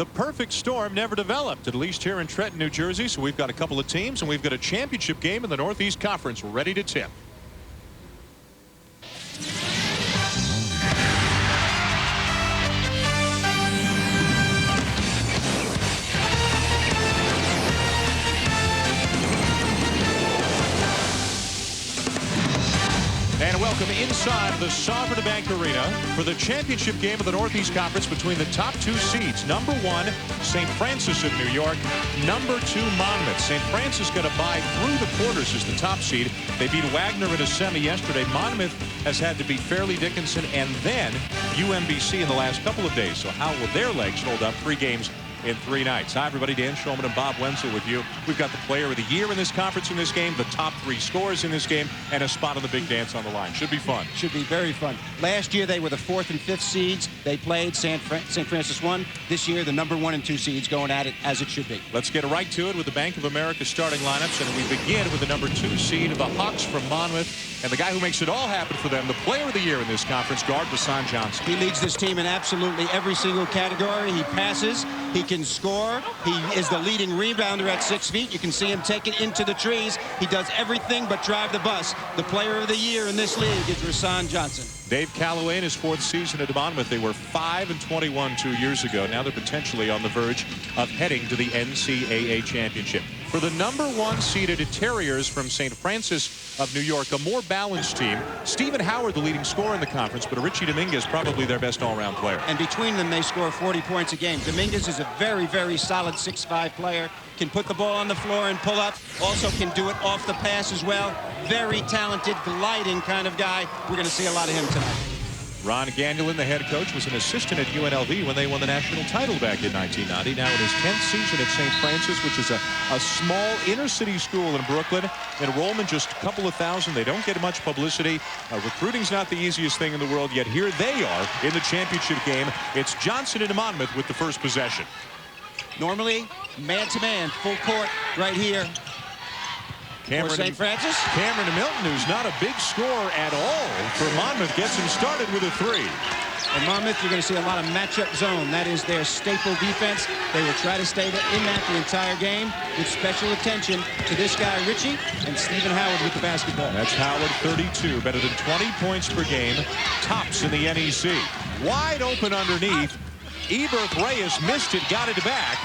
The perfect storm never developed, at least here in Trenton, New Jersey. So we've got a couple of teams, and we've got a championship game in the Northeast Conference ready to tip. And welcome inside the Sovereign Bank Arena for the championship game of the Northeast Conference between the top two seeds. Number 1, St. Francis of New York. Number 2, Monmouth. St. Francis got to bye through the quarters as the top seed. They beat Wagner in a semi yesterday. Monmouth has had to beat Fairleigh Dickinson and then UMBC in the last couple of days. So how will their legs hold up 3 games in 3 nights? Hi, everybody. Dan Shulman and Bob Wenzel with you. We've got the player of the year in this conference in this game, the top 3 scores in this game, and a spot on the big dance on the line. Should be fun. Should be very fun. Last year, they were the 4th and 5th seeds. They played. St. Francis won. This year, the number 1 and 2 seeds going at it as it should be. Let's get right to it with the Bank of America starting lineups, and we begin with the number 2 seed of the Hawks from Monmouth, and the guy who makes it all happen for them, the player of the year in this conference, guard Rashawn Johnson. He leads this team in absolutely every single category. He passes. He can score. He is the leading rebounder at 6 feet. You can see him take it into the trees. He does everything but drive the bus. The player of the year in this league is Rashawn Johnson. Dave Calloway in his 4th season at Monmouth. They were 5-21 2 years ago. Now they're potentially on the verge of heading to the NCAA championship. For the number 1 seeded Terriers from St. Francis of New York, a more balanced team. Stephen Howard, the leading scorer in the conference, but Richie Dominguez probably their best all-around player. And between them, they score 40 points a game. Dominguez is a very, very solid 6'5" player. Can put the ball on the floor and pull up. Also can do it off the pass as well. Very talented, gliding kind of guy. We're going to see a lot of him tonight. Ron Gannulin, the head coach, was an assistant at UNLV when they won the national title back in 1990. Now in his 10th season at St. Francis, which is a small inner-city school in Brooklyn. Enrollment just a couple of thousand. They don't get much publicity. Recruiting's not the easiest thing in the world, yet here they are in the championship game. It's Johnson and Monmouth with the first possession. Normally, man-to-man, full court right here. For St. Francis. Cameron Milton, who's not a big scorer at all for Monmouth, gets him started with a 3. And Monmouth, you're going to see a lot of matchup zone. That is their staple defense. They will try to stay in that the entire game with special attention to this guy, Richie, and Stephen Howard with the basketball. That's Howard, 32, better than 20 points per game, tops in the NEC. Wide open underneath. Eberth Reyes missed it, got it back.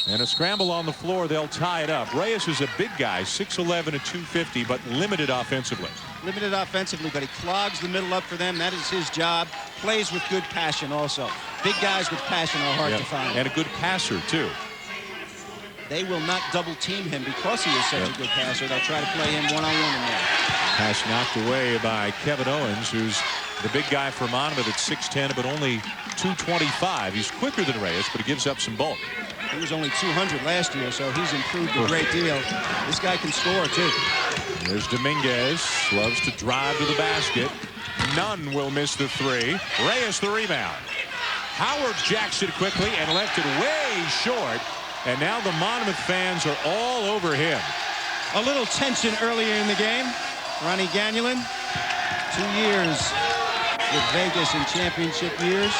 And a scramble on the floor, they'll tie it up. Reyes is a big guy, 6'11" and 250, but limited offensively. Limited offensively, but he clogs the middle up for them. That is his job. Plays with good passion also. Big guys with passion are hard to find. And a good passer, too. They will not double team him because he is such a good passer. They'll try to play him one-on-one in there. Pass knocked away by Kevin Owens, who's the big guy for Monmouth at 6'10", but only 225. He's quicker than Reyes, but he gives up some bulk. He was only 200 last year, so he's improved a great deal. This guy can score, too. There's Dominguez. Loves to drive to the basket. None will miss the 3. Reyes the rebound. Howard jacks it quickly and left it way short. And now the Monmouth fans are all over him. A little tension earlier in the game. Ronnie Gannulin, 2 years with Vegas in championship years.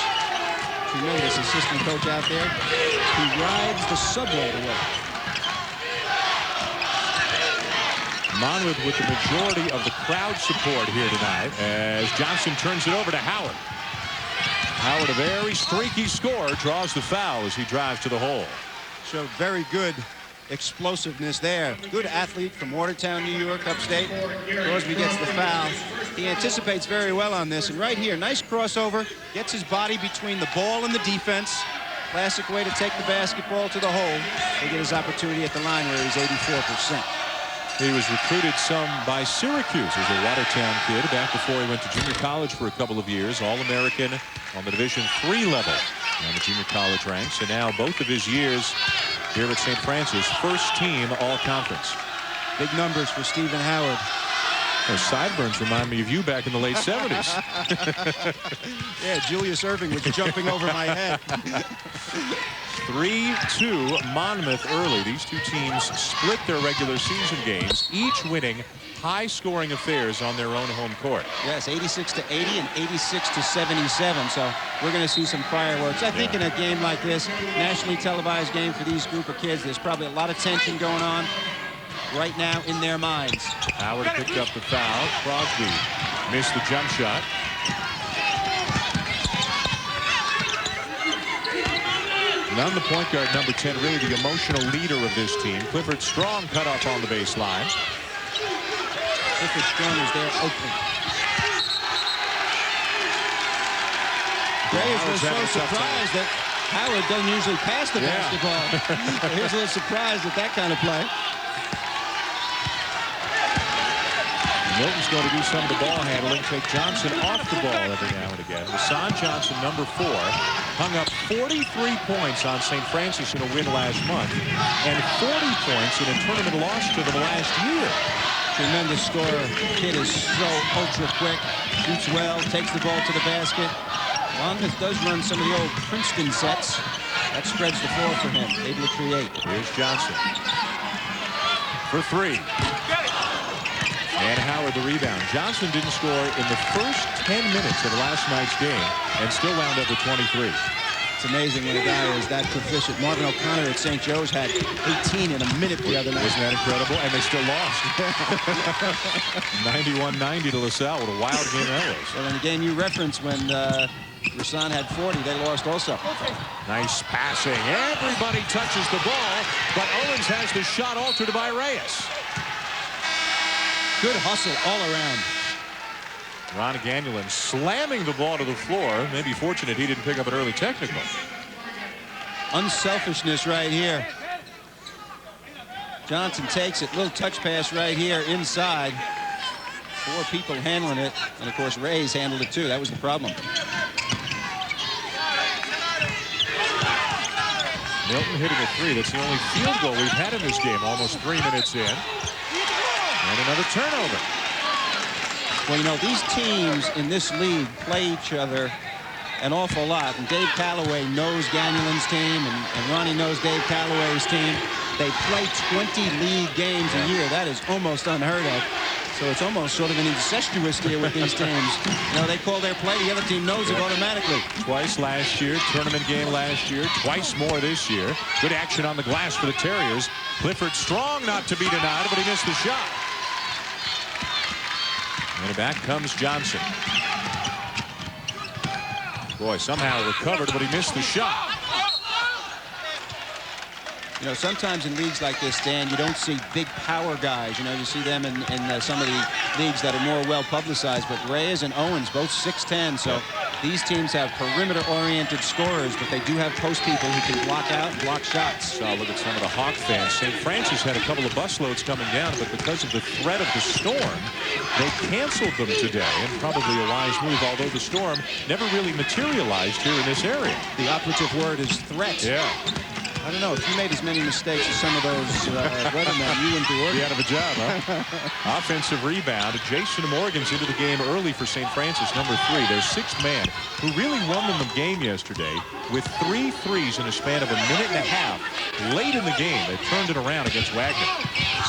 Tremendous assistant coach out there. He rides the subway to work. Monmouth with the majority of the crowd support here tonight as Johnson turns it over to Howard. Howard, a very streaky scorer, draws the foul as he drives to the hole. Showed very good explosiveness there. Good athlete from Watertown, New York, upstate. Crosby gets the foul. He anticipates very well on this. And right here, nice crossover. Gets his body between the ball and the defense. Classic way to take the basketball to the hole. They get his opportunity at the line where he's 84%. He was recruited some by Syracuse as a Watertown kid back before he went to junior college for a couple of years. All-American on the Division III level on the junior college ranks. And now both of his years here at St. Francis, first team all-conference. Big numbers for Stephen Howard. Those sideburns remind me of you back in the late 70s. Yeah, Julius Erving was jumping over my head. 3-2 Monmouth early. These two teams split their regular season games, each winning high-scoring affairs on their own home court. Yes, 86-80 and 86-77. So we're going to see some fireworks. I think in a game like this, nationally televised game for these group of kids, there's probably a lot of tension going on right now in their minds. Howard picked up the foul. Crosby missed the jump shot. Nunn, the point guard, number 10, really the emotional leader of this team. Clifford Strong cut off on the baseline. Clifford Strong is there open. Reyes was so surprised that Howard doesn't usually pass the basketball. So here's a little surprised at that kind of play. Milton's going to do some of the ball handling, take Johnson off the ball every now and again. Rashawn Johnson, number 4, hung up 43 points on St. Francis in a win last month and 40 points in a tournament loss to them last year. Tremendous scorer. Kid is so ultra quick, shoots well, takes the ball to the basket. Monmouth does run some of the old Princeton sets. That spreads the floor for him, able to create. Here's Johnson for 3. And Howard the rebound. Johnson didn't score in the first 10 minutes of last night's game and still wound up with 23. It's amazing when a guy is that proficient. Marvin O'Connor at St. Joe's had 18 in a minute the other night. Wasn't that incredible? And they still lost. 91-90 to LaSalle. What a wild game that was. Well, in the game you referenced when Rashawn had 40, they lost also. Nice passing. Everybody touches the ball, but Owens has the shot altered by Reyes. Good hustle all around. Ron Gagnon slamming the ball to the floor. Maybe fortunate he didn't pick up an early technical. Unselfishness right here. Johnson takes it. Little touch pass right here inside. 4 people handling it. And, of course, Reyes handled it, too. That was the problem. Milton hitting a 3. That's the only field goal we've had in this game. Almost 3 minutes in. And another turnover. Well, you know, these teams in this league play each other an awful lot. And Dave Calloway knows Gagnon's team, and Ronnie knows Dave Calloway's team. They play 20 league games a year. That is almost unheard of. So it's almost sort of an incestuous deal with these teams. You know, they call their play, the other team knows it automatically. Twice last year, tournament game last year, twice more this year. Good action on the glass for the Terriers. Clifford Strong not to be denied, but he missed the shot. And back comes Johnson. Boy, somehow recovered, but he missed the shot. You know, sometimes in leagues like this, Dan, you don't see big power guys. You know, you see them in some of the leagues that are more well publicized. But Reyes and Owens, both 6'10", so these teams have perimeter-oriented scorers, but they do have post people who can block out and block shots. So look at some of the Hawk fans. St. Francis had a couple of busloads coming down, but because of the threat of the storm, they canceled them today, and probably a wise move, although the storm never really materialized here in this area. The operative word is threat. Yeah. I don't know, if you made as many mistakes as some of those weathermen, you wouldn't be working. Be out of a job, huh? Offensive rebound. Jason Morgan's into the game early for St. Francis, number 3. Their 6th man, who really won them the game yesterday with 3 threes in a span of a minute and a half. Late in the game, they turned it around against Wagner.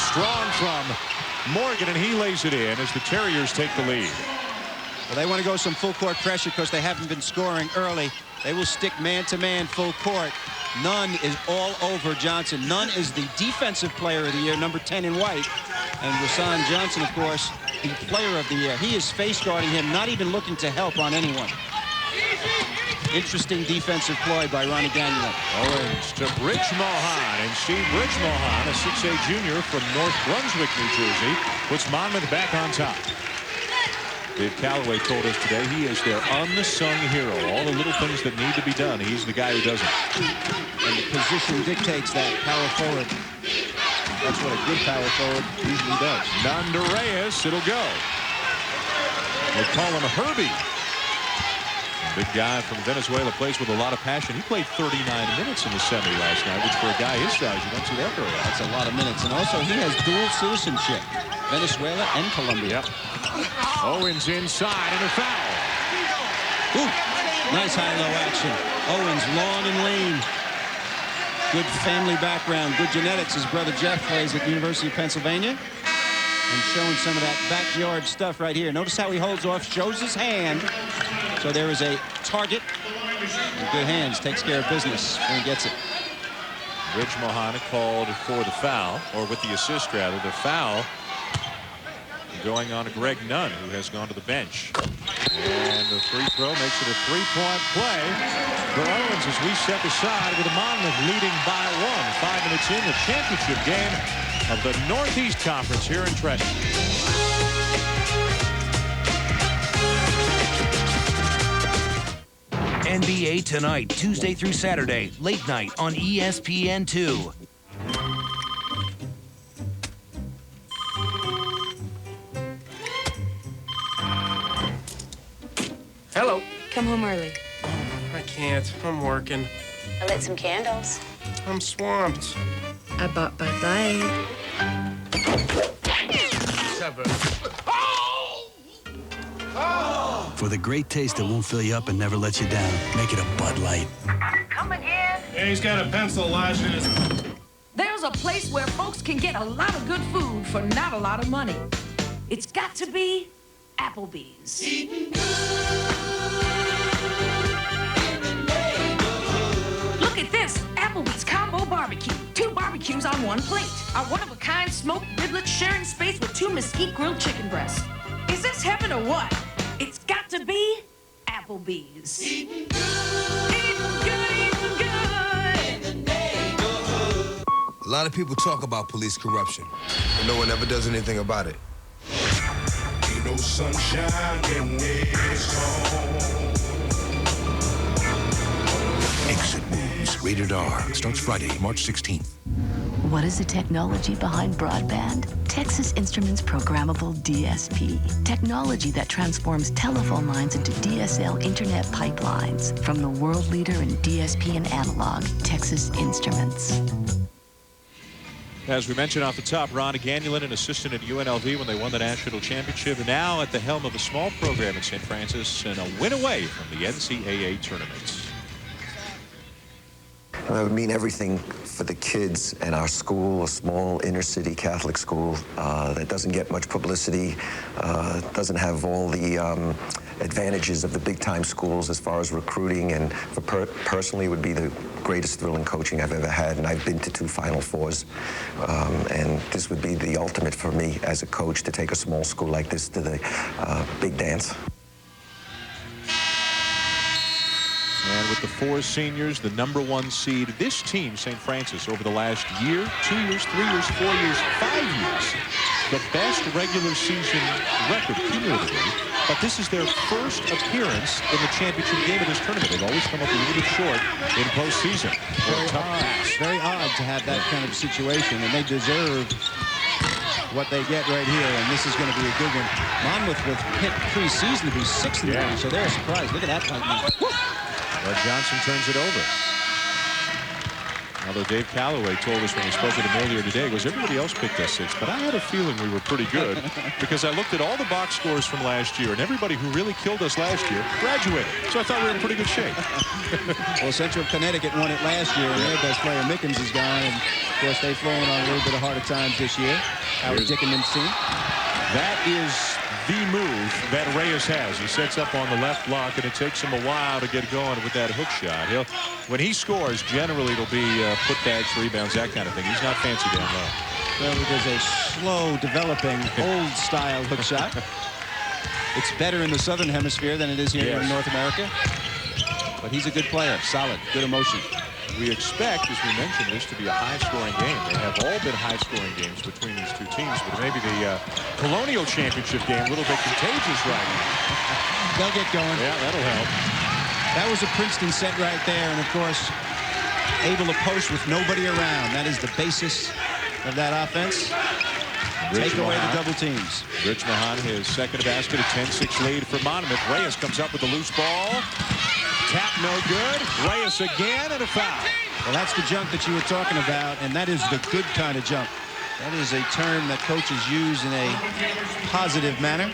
Strong from Morgan, and he lays it in as the Terriers take the lead. Well, they want to go some full court pressure because they haven't been scoring early. They will stick man-to-man full court. Nunn is all over Johnson. Nunn is the defensive player of the year, number 10 in white. And Rashawn Johnson, of course, the player of the year. He is face guarding him, not even looking to help on anyone. Interesting defensive ploy by Ronnie Gagnon. Owens to Bridge Mohan, and Steve Bridge Mohan, a 6'8" junior from North Brunswick, New Jersey, puts Monmouth back on top. Dave Calloway told us today he is their unsung hero. All the little things that need to be done, he's the guy who does it. And the position dictates that, power forward. That's what a good power forward usually does. Nunn to Reyes, it'll go. They call him Herbie. Big guy from Venezuela, plays with a lot of passion. He played 39 minutes in the semi last night, which for a guy his size, you don't see that very often. That's a lot of minutes. And also, he has dual citizenship, Venezuela and Colombia. Yep. Owens inside and a foul. Ooh, nice high-low action. Owens long and lean. Good family background, good genetics. His brother Jeff plays at the University of Pennsylvania. and showing some of that backyard stuff right here. Notice how he holds off, shows his hand. So there is a target. And good hands, takes care of business when he gets it. Rich Mohana called for the foul, or with the assist rather. The foul going on to Greg Nunn, who has gone to the bench. And the free throw makes it a three-point play for Owens as we step aside with Monmouth leading by 1. 5 minutes in the championship game of the Northeast Conference here in Trenton. NBA Tonight, Tuesday through Saturday, late night on ESPN2. Hello. Come home early. I can't. I'm working. I lit some candles. I'm swamped. I bought Bud Light. For the great taste that won't fill you up and never lets you down, make it a Bud Light. Come again. Yeah, he's got a pencil lodged in his... There's a place where folks can get a lot of good food for not a lot of money. It's got to be Applebee's. Look at this, Applebee's Combo Barbecue. 2 barbecues on 1 plate. Our one-of-a-kind smoked riblets sharing space with 2 mesquite grilled chicken breasts. Is this heaven or what? It's got to be Applebee's. Eating good, eating good. A lot of people talk about police corruption, but no one ever does anything about it. Ain't no sunshine in this home. Exit Moves, rated R, starts Friday, March 16th. What is the technology behind broadband? Texas Instruments Programmable DSP. Technology that transforms telephone lines into DSL internet pipelines. From the world leader in DSP and analog, Texas Instruments. As we mentioned off the top, Ron Ganulin, an assistant at UNLV when they won the national championship, and now at the helm of a small program in St. Francis and a win away from the NCAA tournament. It would mean everything for the kids and our school, a small inner-city Catholic school that doesn't get much publicity, doesn't have all the advantages of the big-time schools as far as recruiting, and for personally, it would be the greatest thrill in coaching I've ever had, and I've been to 2 Final Fours, and this would be the ultimate for me as a coach to take a small school like this to the big dance. And with the 4 seniors, the #1 seed, this team, St. Francis, over the last year, 2 years, 3 years, 4 years, 5 years, the best regular season record cumulatively. But this is their first appearance in the championship game of this tournament. They've always come up a little bit short in postseason. Very odd to have that kind of situation, and they deserve what they get right here, and this is going to be a good one. Monmouth with Pitt preseason to be 6th in the league, so they're surprised. Look at that lightning. But Johnson turns it over. Although Dave Calloway told us when we spoke with him earlier today, was everybody else picked us 6th, but I had a feeling we were pretty good because I looked at all the box scores from last year, and everybody who really killed us last year graduated. So I thought we were in pretty good shape. Well, Central Connecticut won it last year, and their best player, Mickens, is gone, and of course they've fallen on a little bit of harder times this year. Howard Dickerman's team. That is the move that Reyes has. He sets up on the left block, and it takes him a while to get going with that hook shot. When he scores, generally it'll be putbacks, rebounds, that kind of thing. He's not fancy down low. Well, it is a slow developing, old-style hook shot. It's better in the Southern Hemisphere than it is here in North America. But he's a good player, solid, good emotion. We expect, as we mentioned, this to be a high-scoring game. They have all been high-scoring games between these 2 teams, but maybe the Colonial Championship game a little bit contagious right now. They'll get going. Yeah, that'll help. That was a Princeton set right there, and of course, able to post with nobody around. That is the basis of that offense. Take away the double teams. Rich Mahan, his second basket, a 10-6 lead for Monmouth. Reyes comes up with the loose ball. Tap no good. Reyes again, and a foul. Well, that's the jump that you were talking about, and that is the good kind of jump. That is a term that coaches use in a positive manner.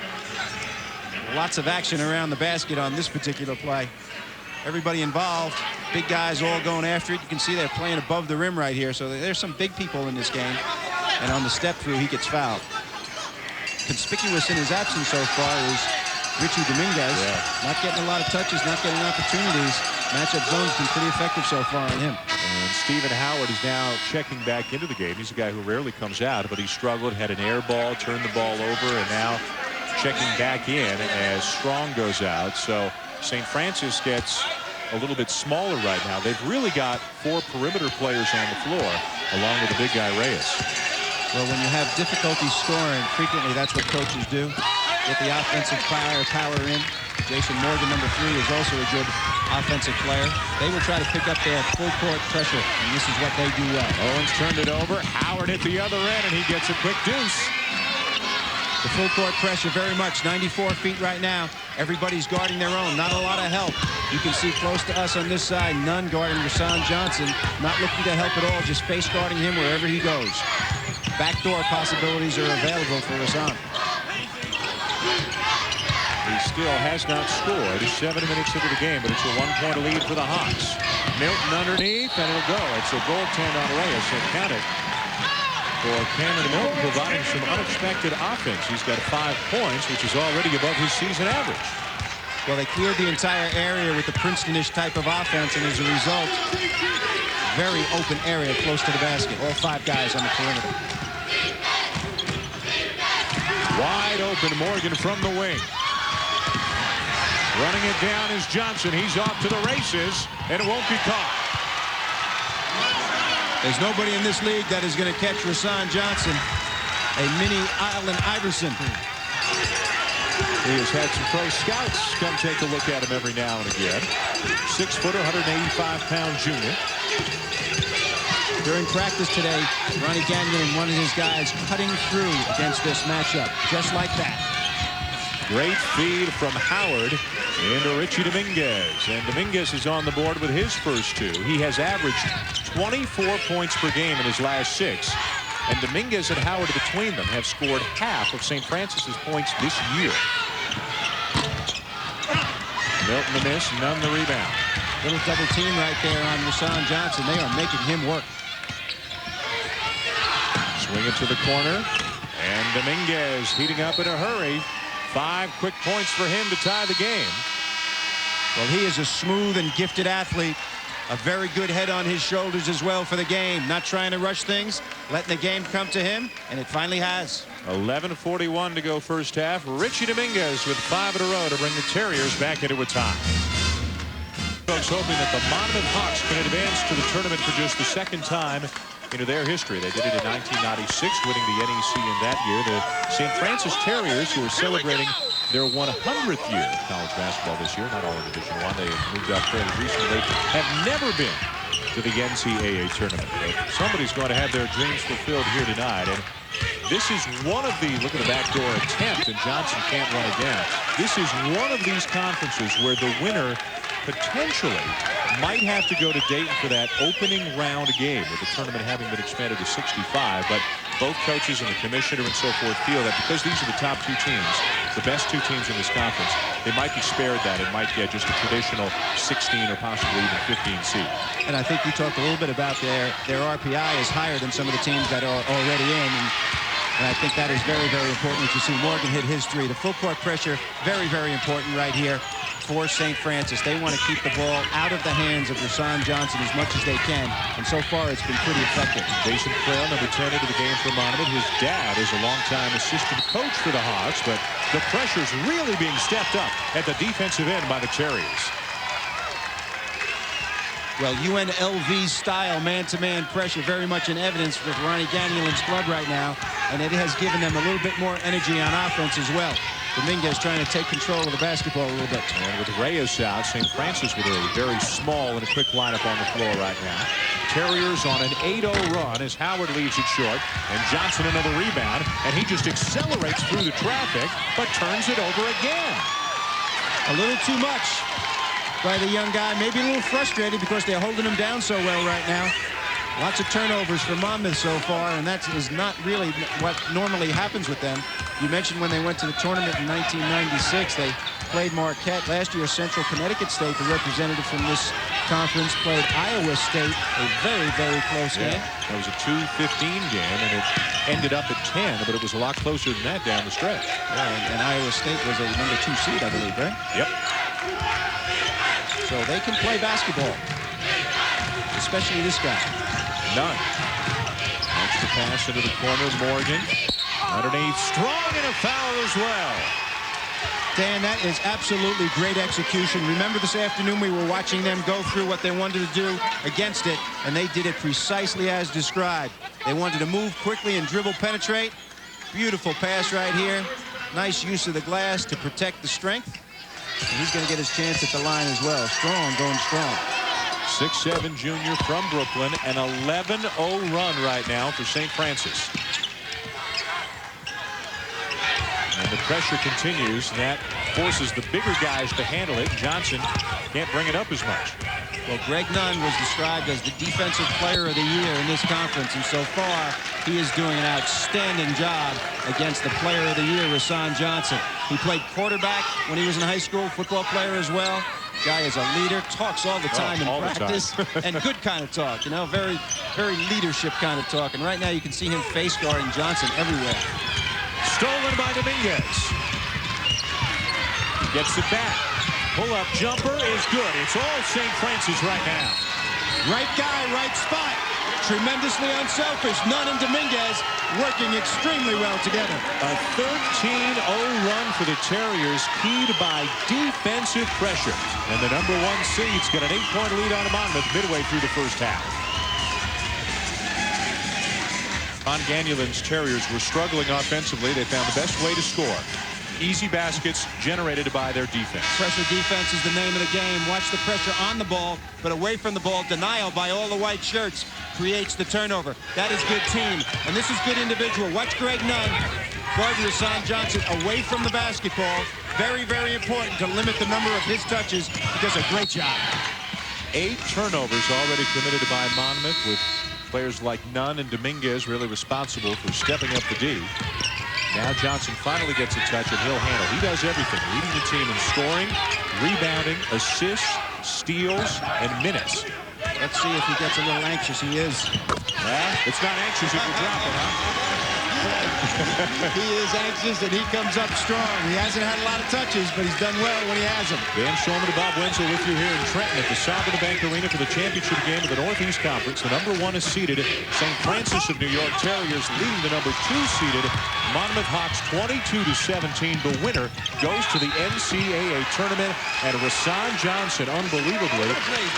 Lots of action around the basket on this particular play. Everybody involved, big guys all going after it. You can see they're playing above the rim right here, so there's some big people in this game. And on the step through, he gets fouled. conspicuous in his absence so far is Richie Dominguez. Not getting a lot of touches, not getting opportunities. Matchup zone's been pretty effective so far on him. And Stephen Howard is now checking back into the game. He's a guy who rarely comes out, but he struggled, had an air ball, turned the ball over, and now checking back in as Strong goes out. So St. Francis gets a little bit smaller right now. They've really got 4 perimeter players on the floor, along with the big guy Reyes. Well, when you have difficulty scoring, frequently that's what coaches do. Get the offensive power in. Jason Morgan, number 3, is also a good offensive player. They will try to pick up their full court pressure, and this is what they do well. Owens turned it over. Howard at the other end, and he gets a quick deuce. The full court pressure very much. 94 feet right now. Everybody's guarding their own. Not a lot of help. You can see close to us on this side, none guarding Rasan Johnson. Not looking to help at all, just face guarding him wherever he goes. Backdoor possibilities are available for Rasan. He still has not scored. 7 minutes into the game, but it's a 1-point lead for the Hawks. Milton underneath, and it'll go. It's a goaltend on Reyes, so count it. For Cameron Milton, providing some unexpected offense. He's got 5 points, which is already above his season average. Well, they cleared the entire area with the Princeton-ish type of offense, and as a result, very open area close to the basket. All 5 guys on the perimeter. Wide open, Morgan from the wing. Running it down is Johnson. He's off to the races, and it won't be caught. There's nobody in this league that is going to catch Rasan Johnson, a mini Allen Iverson. He has had some pro scouts come take a look at him every now and again. 6-footer, 185-pound junior. During practice today, Ronnie Gagnon wanted his guys cutting through against this matchup, just like that. Great feed from Howard into Richie Dominguez. And Dominguez is on the board with his first 2. He has averaged 24 points per game in his last 6. And Dominguez and Howard between them have scored half of St. Francis's points this year. Milton the miss, none the rebound. Little double team right there on Rasan Johnson. They are making him work. Swing it to the corner. And Dominguez heating up in a hurry. 5 quick points for him to tie the game. Well, he is a smooth and gifted athlete. A very good head on his shoulders as well for the game. Not trying to rush things, letting the game come to him, and it finally has. 11:41 to go first half. Richie Dominguez with 5 in a row to bring the Terriers back into a tie. Folks hoping that the Monmouth Hawks can advance to the tournament for just the 2nd time into their history. They did it in 1996, winning the NEC in that year. The St. Francis Terriers, who are celebrating their 100th year of college basketball this year, not all in Division I. They moved up fairly recently. Have never been to the NCAA tournament. But somebody's going to have their dreams fulfilled here tonight. And this is one of the, look at the backdoor attempt, and Johnson can't run it down. This is one of these conferences where the winner potentially might have to go to Dayton for that opening round game, with the tournament having been expanded to 65. But both coaches and the commissioner and so forth feel that because these are the top 2 teams, the best 2 teams in this conference, they might be spared that and might get just a traditional 16 or possibly even 15 seed. And I think you talked a little bit about their RPI is higher than some of the teams that are already in. And I think that is very, very important. You see Morgan hit his 3. The full court pressure, very, very important right here for St. Francis. They want to keep the ball out of the hands of Rasan Johnson as much as they can. And so far, it's been pretty effective. Jason Quayle, number 10 into the game for Monmouth. His dad is a longtime assistant coach for the Hawks, but the pressure's really being stepped up at the defensive end by the Terriers. Well, UNLV style man-to-man pressure very much in evidence with Ronnie Gagnon's club right now, and it has given them a little bit more energy on offense as well. Dominguez trying to take control of the basketball a little bit. And with Reyes out, St. Francis with a very small and a quick lineup on the floor right now. Terriers on an 8-0 run as Howard leaves it short, and Johnson another rebound, and he just accelerates through the traffic, but turns it over again. A little too much by the young guy. Maybe a little frustrated because they're holding him down so well right now. Lots of turnovers for Monmouth so far, and that is not really what normally happens with them. You mentioned when they went to the tournament in 1996, they played Marquette. Last year, Central Connecticut State, the representative from this conference, played Iowa State, a very, very close game. That was a 2-15 game, and it ended up at 10, but it was a lot closer than that down the stretch. Yeah, and Iowa State was a number 2 seed, I believe, right? Yep. So they can play basketball, especially this guy. None. Extra pass into the corner, Morgan. Underneath, strong, and a foul as well. Dan, that is absolutely great execution. Remember this afternoon we were watching them go through what they wanted to do against it, and they did it precisely as described. They wanted to move quickly and dribble penetrate. Beautiful pass right here. Nice use of the glass to protect the strength. And he's going to get his chance at the line as well. Strong, going strong. 6'7" junior from Brooklyn, an 11-0 run right now for St. Francis. And the pressure continues. That forces the bigger guys to handle it. Johnson can't bring it up as much. Well, Greg Nunn was described as the defensive player of the year in this conference, and so far he is doing an outstanding job against the player of the year, Rasan Johnson. He played quarterback when he was in high school, football player as well. Guy is a leader, talks all the time in practice, and good kind of talk, you know, very, very leadership kind of talk. And right now you can see him face guarding Johnson everywhere. Stolen by Dominguez. Gets it back. Pull-up jumper is good. It's all St. Francis right now. Right guy, right spot. Tremendously unselfish. Nunn and Dominguez working extremely well together. A 13-0 run for the Terriers, keyed by defensive pressure. And the number 1 seed's got an 8-point lead on Monmouth midway through the first half. Ron Ganulin's Terriers were struggling offensively. They found the best way to score. Easy baskets generated by their defense. Pressure defense is the name of the game. Watch the pressure on the ball, but away from the ball. Denial by all the white shirts creates the turnover. That is good team, and this is good individual. Watch Greg Nunn guarding Rasan Johnson away from the basketball. Very, very important to limit the number of his touches. He does a great job. 8 turnovers already committed by Monmouth, with players like Nunn and Dominguez really responsible for stepping up the D. Now Johnson finally gets a touch, and he'll handle. He does everything, leading the team in scoring, rebounding, assists, steals, and minutes. Let's see if he gets a little anxious. He is. Well, it's not anxious if you drop it, huh? He is anxious, and he comes up strong. He hasn't had a lot of touches, but he's done well when he has them. Dan Shulman and Bob Wenzel with you here in Trenton at the Sovereign Bank Arena for the championship game of the Northeast Conference. The number 1 is seeded St. Francis of New York Terriers, leading the number 2 seeded Monmouth Hawks 22-17. The winner goes to the NCAA tournament, and Rasan Johnson, unbelievably,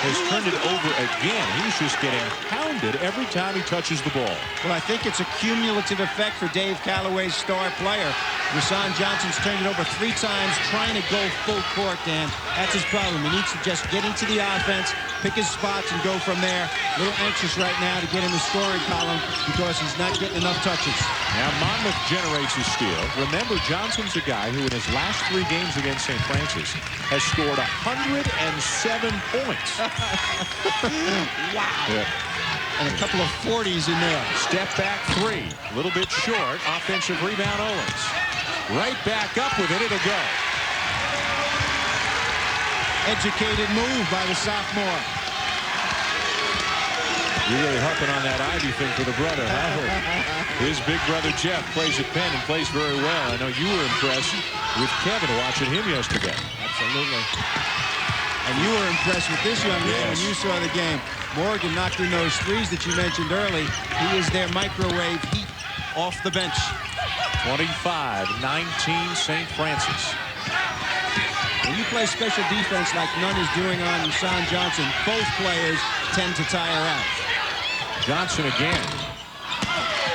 has turned it over again. He's just getting pounded every time he touches the ball. Well, I think it's a cumulative effect for Dave Calloway's star player. Rasan Johnson's turned it over 3 times, trying to go full court, Dan. That's his problem. He needs to just get into the offense, pick his spots, and go from there. A little anxious right now to get in the scoring column because he's not getting enough touches. Now Monmouth generates a steal. Remember, Johnson's a guy who in his last 3 games against St. Francis has scored 107 points. Wow. Yeah. And a couple of 40s in there. Step back 3. A little bit short. Offensive rebound, Owens. Right back up with it. It'll go. Educated move by the sophomore. You're really harping on that Ivy thing for the brother, huh? His big brother Jeff plays at Penn and plays very well. I know you were impressed with Kevin watching him yesterday. Absolutely. And you were impressed with this young man when you saw the game. Morgan knocked in those 3s that you mentioned early. He is their microwave heat off the bench. 25-19 St. Francis. When you play special defense like Nunn is doing on Rasan Johnson, both players tend to tire out. Johnson again.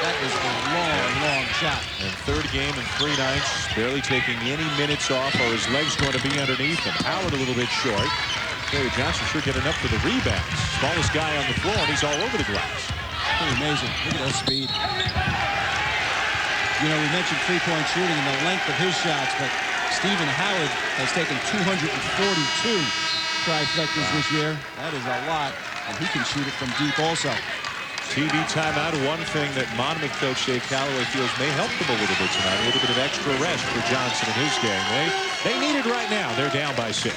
That is a long, long shot. And 3rd game in 3 nights, barely taking any minutes off. Are his legs going to be underneath him? Howard a little bit short. Terry Johnson sure get enough for the rebounds. Smallest guy on the floor, and he's all over the glass. Pretty amazing. Look at that speed. You know, we mentioned 3-point shooting and the length of his shots, but Stephen Howard has taken 242 trifectas this year. That is a lot, and he can shoot it from deep also. TV timeout. One thing that Monmouth coach Dave Calloway feels may help them a little bit tonight. A little bit of extra rest for Johnson in his game. They need it right now. They're down by 6.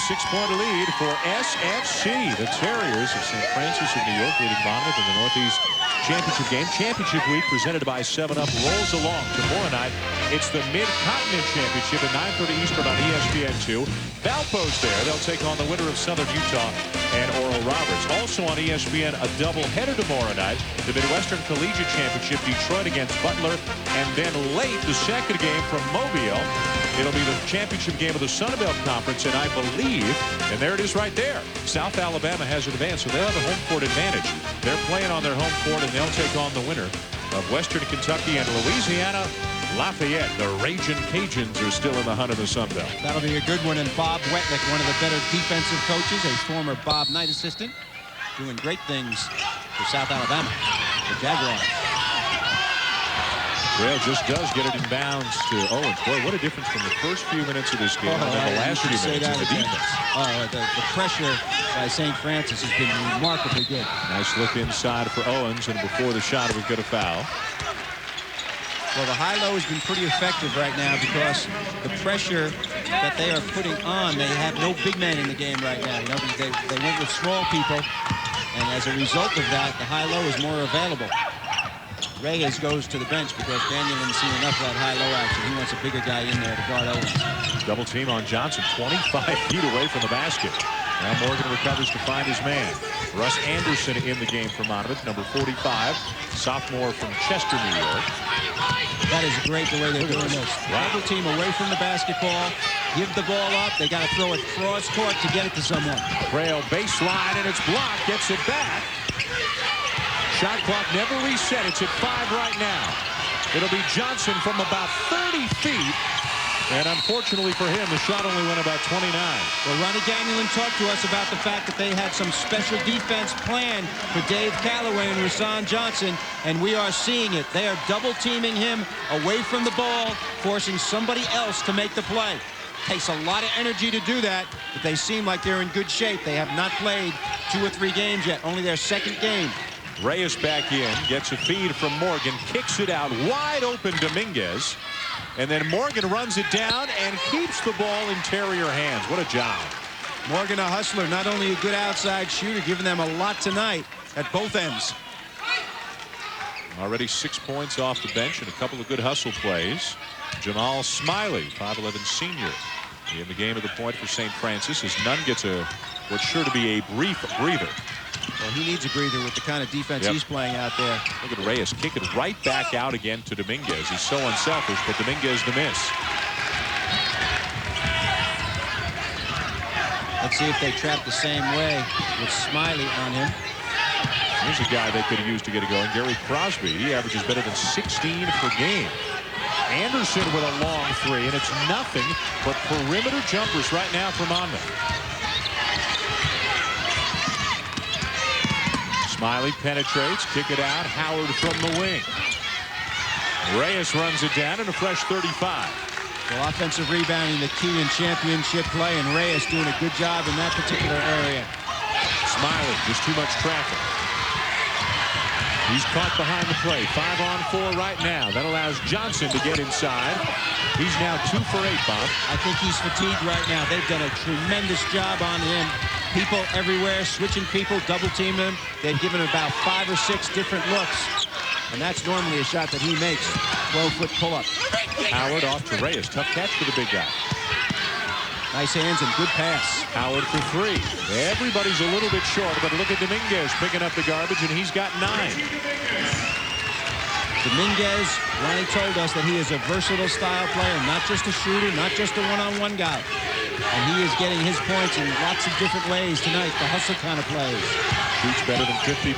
6-point lead for SFC. The Terriers of St. Francis of New York leading Monmouth in the Northeast Championship game. Championship week presented by 7-Up rolls along. Tomorrow night, it's the Mid-Continent Championship at 9:30 Eastern on ESPN2. Valpo's there. They'll take on the winner of Southern Utah and Oral Roberts. Also on ESPN, a doubleheader tomorrow night. The Midwestern Collegiate Championship, Detroit against Butler. And then late, the second game from Mobile. It'll be the championship game of the Sun Belt Conference, and I believe, and there it is right there, South Alabama has advanced, so they'll have a home court advantage. They're playing on their home court, and they'll take on the winner of Western Kentucky and Louisiana Lafayette. The Ragin' Cajuns are still in the hunt of the Sun Belt. That'll be a good one, and Bob Wetlick, one of the better defensive coaches, a former Bob Knight assistant, doing great things for South Alabama, the Jaguars. Grail just does get it in bounds to Owens. Boy, what a difference from the first few minutes of this game and then the last few minutes of the defense. The pressure by St. Francis has been remarkably good. Nice look inside for Owens, and before the shot, it was good a foul. Well, the high-low has been pretty effective right now because the pressure that they are putting on, they have no big man in the game right now. You know, they went with small people, and as a result of that, the high-low is more available. Reyes goes to the bench because Daniel didn't see enough of that high-low action. He wants a bigger guy in there to guard Owens. Double team on Johnson, 25 feet away from the basket. Now Morgan recovers to find his man. Russ Anderson in the game for Monmouth, number 45, sophomore from Chester, New York. That is great the way they're doing this. Wow. Double team away from the basketball. Give the ball up. They got to throw it cross court to get it to someone. Grail baseline, and it's blocked. Gets it back. Shot clock never reset. It's at 5 right now. It'll be Johnson from about 30 feet. And unfortunately for him, the shot only went about 29. Well, Ronnie Gagnon talked to us about the fact that they had some special defense planned for Dave Calloway and Rasan Johnson, and we are seeing it. They are double teaming him away from the ball, forcing somebody else to make the play. Takes a lot of energy to do that, but they seem like they're in good shape. They have not played 2 or 3 games yet, only their second game. Reyes back in, gets a feed from Morgan, kicks it out wide open Dominguez, and then Morgan runs it down and keeps the ball in Terrier hands. What a job. Morgan, a hustler, not only a good outside shooter, giving them a lot tonight at both ends. Already 6 points off the bench and a couple of good hustle plays. Jamal Smiley, 5'11" senior, in the game of the point for St. Francis, as Nunn gets what's sure to be a brief breather. Well, he needs a breather with the kind of defense he's playing out there. Look at Reyes kick it right back out again to Dominguez. He's so unselfish, but Dominguez the miss. Let's see if they trap the same way with Smiley on him. Here's a guy they could have used to get it going. Gary Crosby. He averages better than 16 per game. Anderson with a long 3, and it's nothing but perimeter jumpers right now for Monmouth. Smiley penetrates, kick it out. Howard from the wing. Reyes runs it down in a fresh 35. Well, offensive rebounding, the key in championship play, and Reyes doing a good job in that particular area. Smiley, just too much traffic. He's caught behind the play. 5-on-4 right now. That allows Johnson to get inside. He's now 2 for 8, Bob. I think he's fatigued right now. They've done a tremendous job on him. People everywhere, switching people, double teaming him. They've given him about 5 or 6 different looks. And that's normally a shot that he makes. 12-foot pull-up. Howard off to Reyes. Tough catch for the big guy. Nice hands and good pass. Howard for 3. Everybody's a little bit short, but look at Dominguez picking up the garbage, and he's got 9. Dominguez, Ronnie told us that he is a versatile style player, not just a shooter, not just a one-on-one guy. And he is getting his points in lots of different ways tonight, the hustle kind of plays. Shoots better than 50%.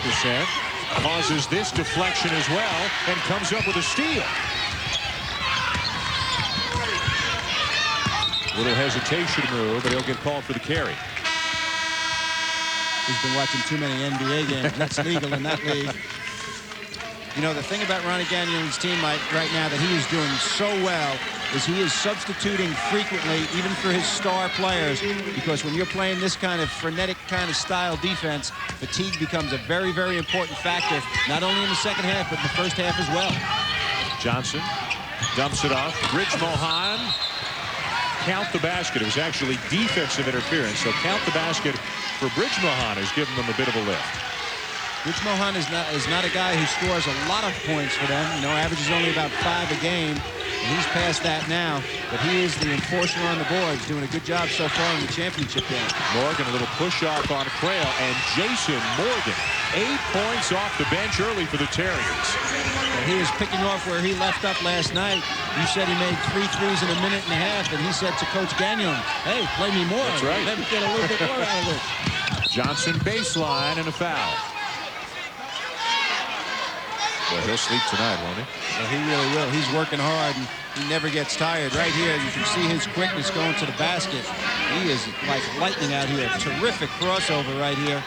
Causes this deflection as well, and comes up with a steal. Little hesitation move, but he'll get called for the carry. He's been watching too many NBA games. That's legal in that league. You know, the thing about Ronnie Gagnon's team right now that he is doing so well is he is substituting frequently, even for his star players, because when you're playing this kind of frenetic kind of style defense, fatigue becomes a very, very important factor, not only in the second half, but in the first half as well. Johnson dumps it off. Bridge Mohan. Count the basket. It was actually defensive interference, so count the basket for Bridge Mohan has given them a bit of a lift. Bridge Mohan is not a guy who scores a lot of points for them. You know, averages only about 5 a game, and he's past that now. But he is the enforcer on the boards, doing a good job so far in the championship game. Morgan, a little push-off on Crail, and Jason Morgan, 8 points off the bench early for the Terriers. And he is picking off where he left up last night. You said he made 3 threes in a minute and a half, and he said to Coach Gagnon, hey, play me more. That's right. Let me get a little bit more out of this. Johnson baseline and a foul. Well, he'll sleep tonight, won't he? Well, he really will. He's working hard, and he never gets tired. Right here, you can see his quickness going to the basket. He is like lightning out here. Terrific crossover right here.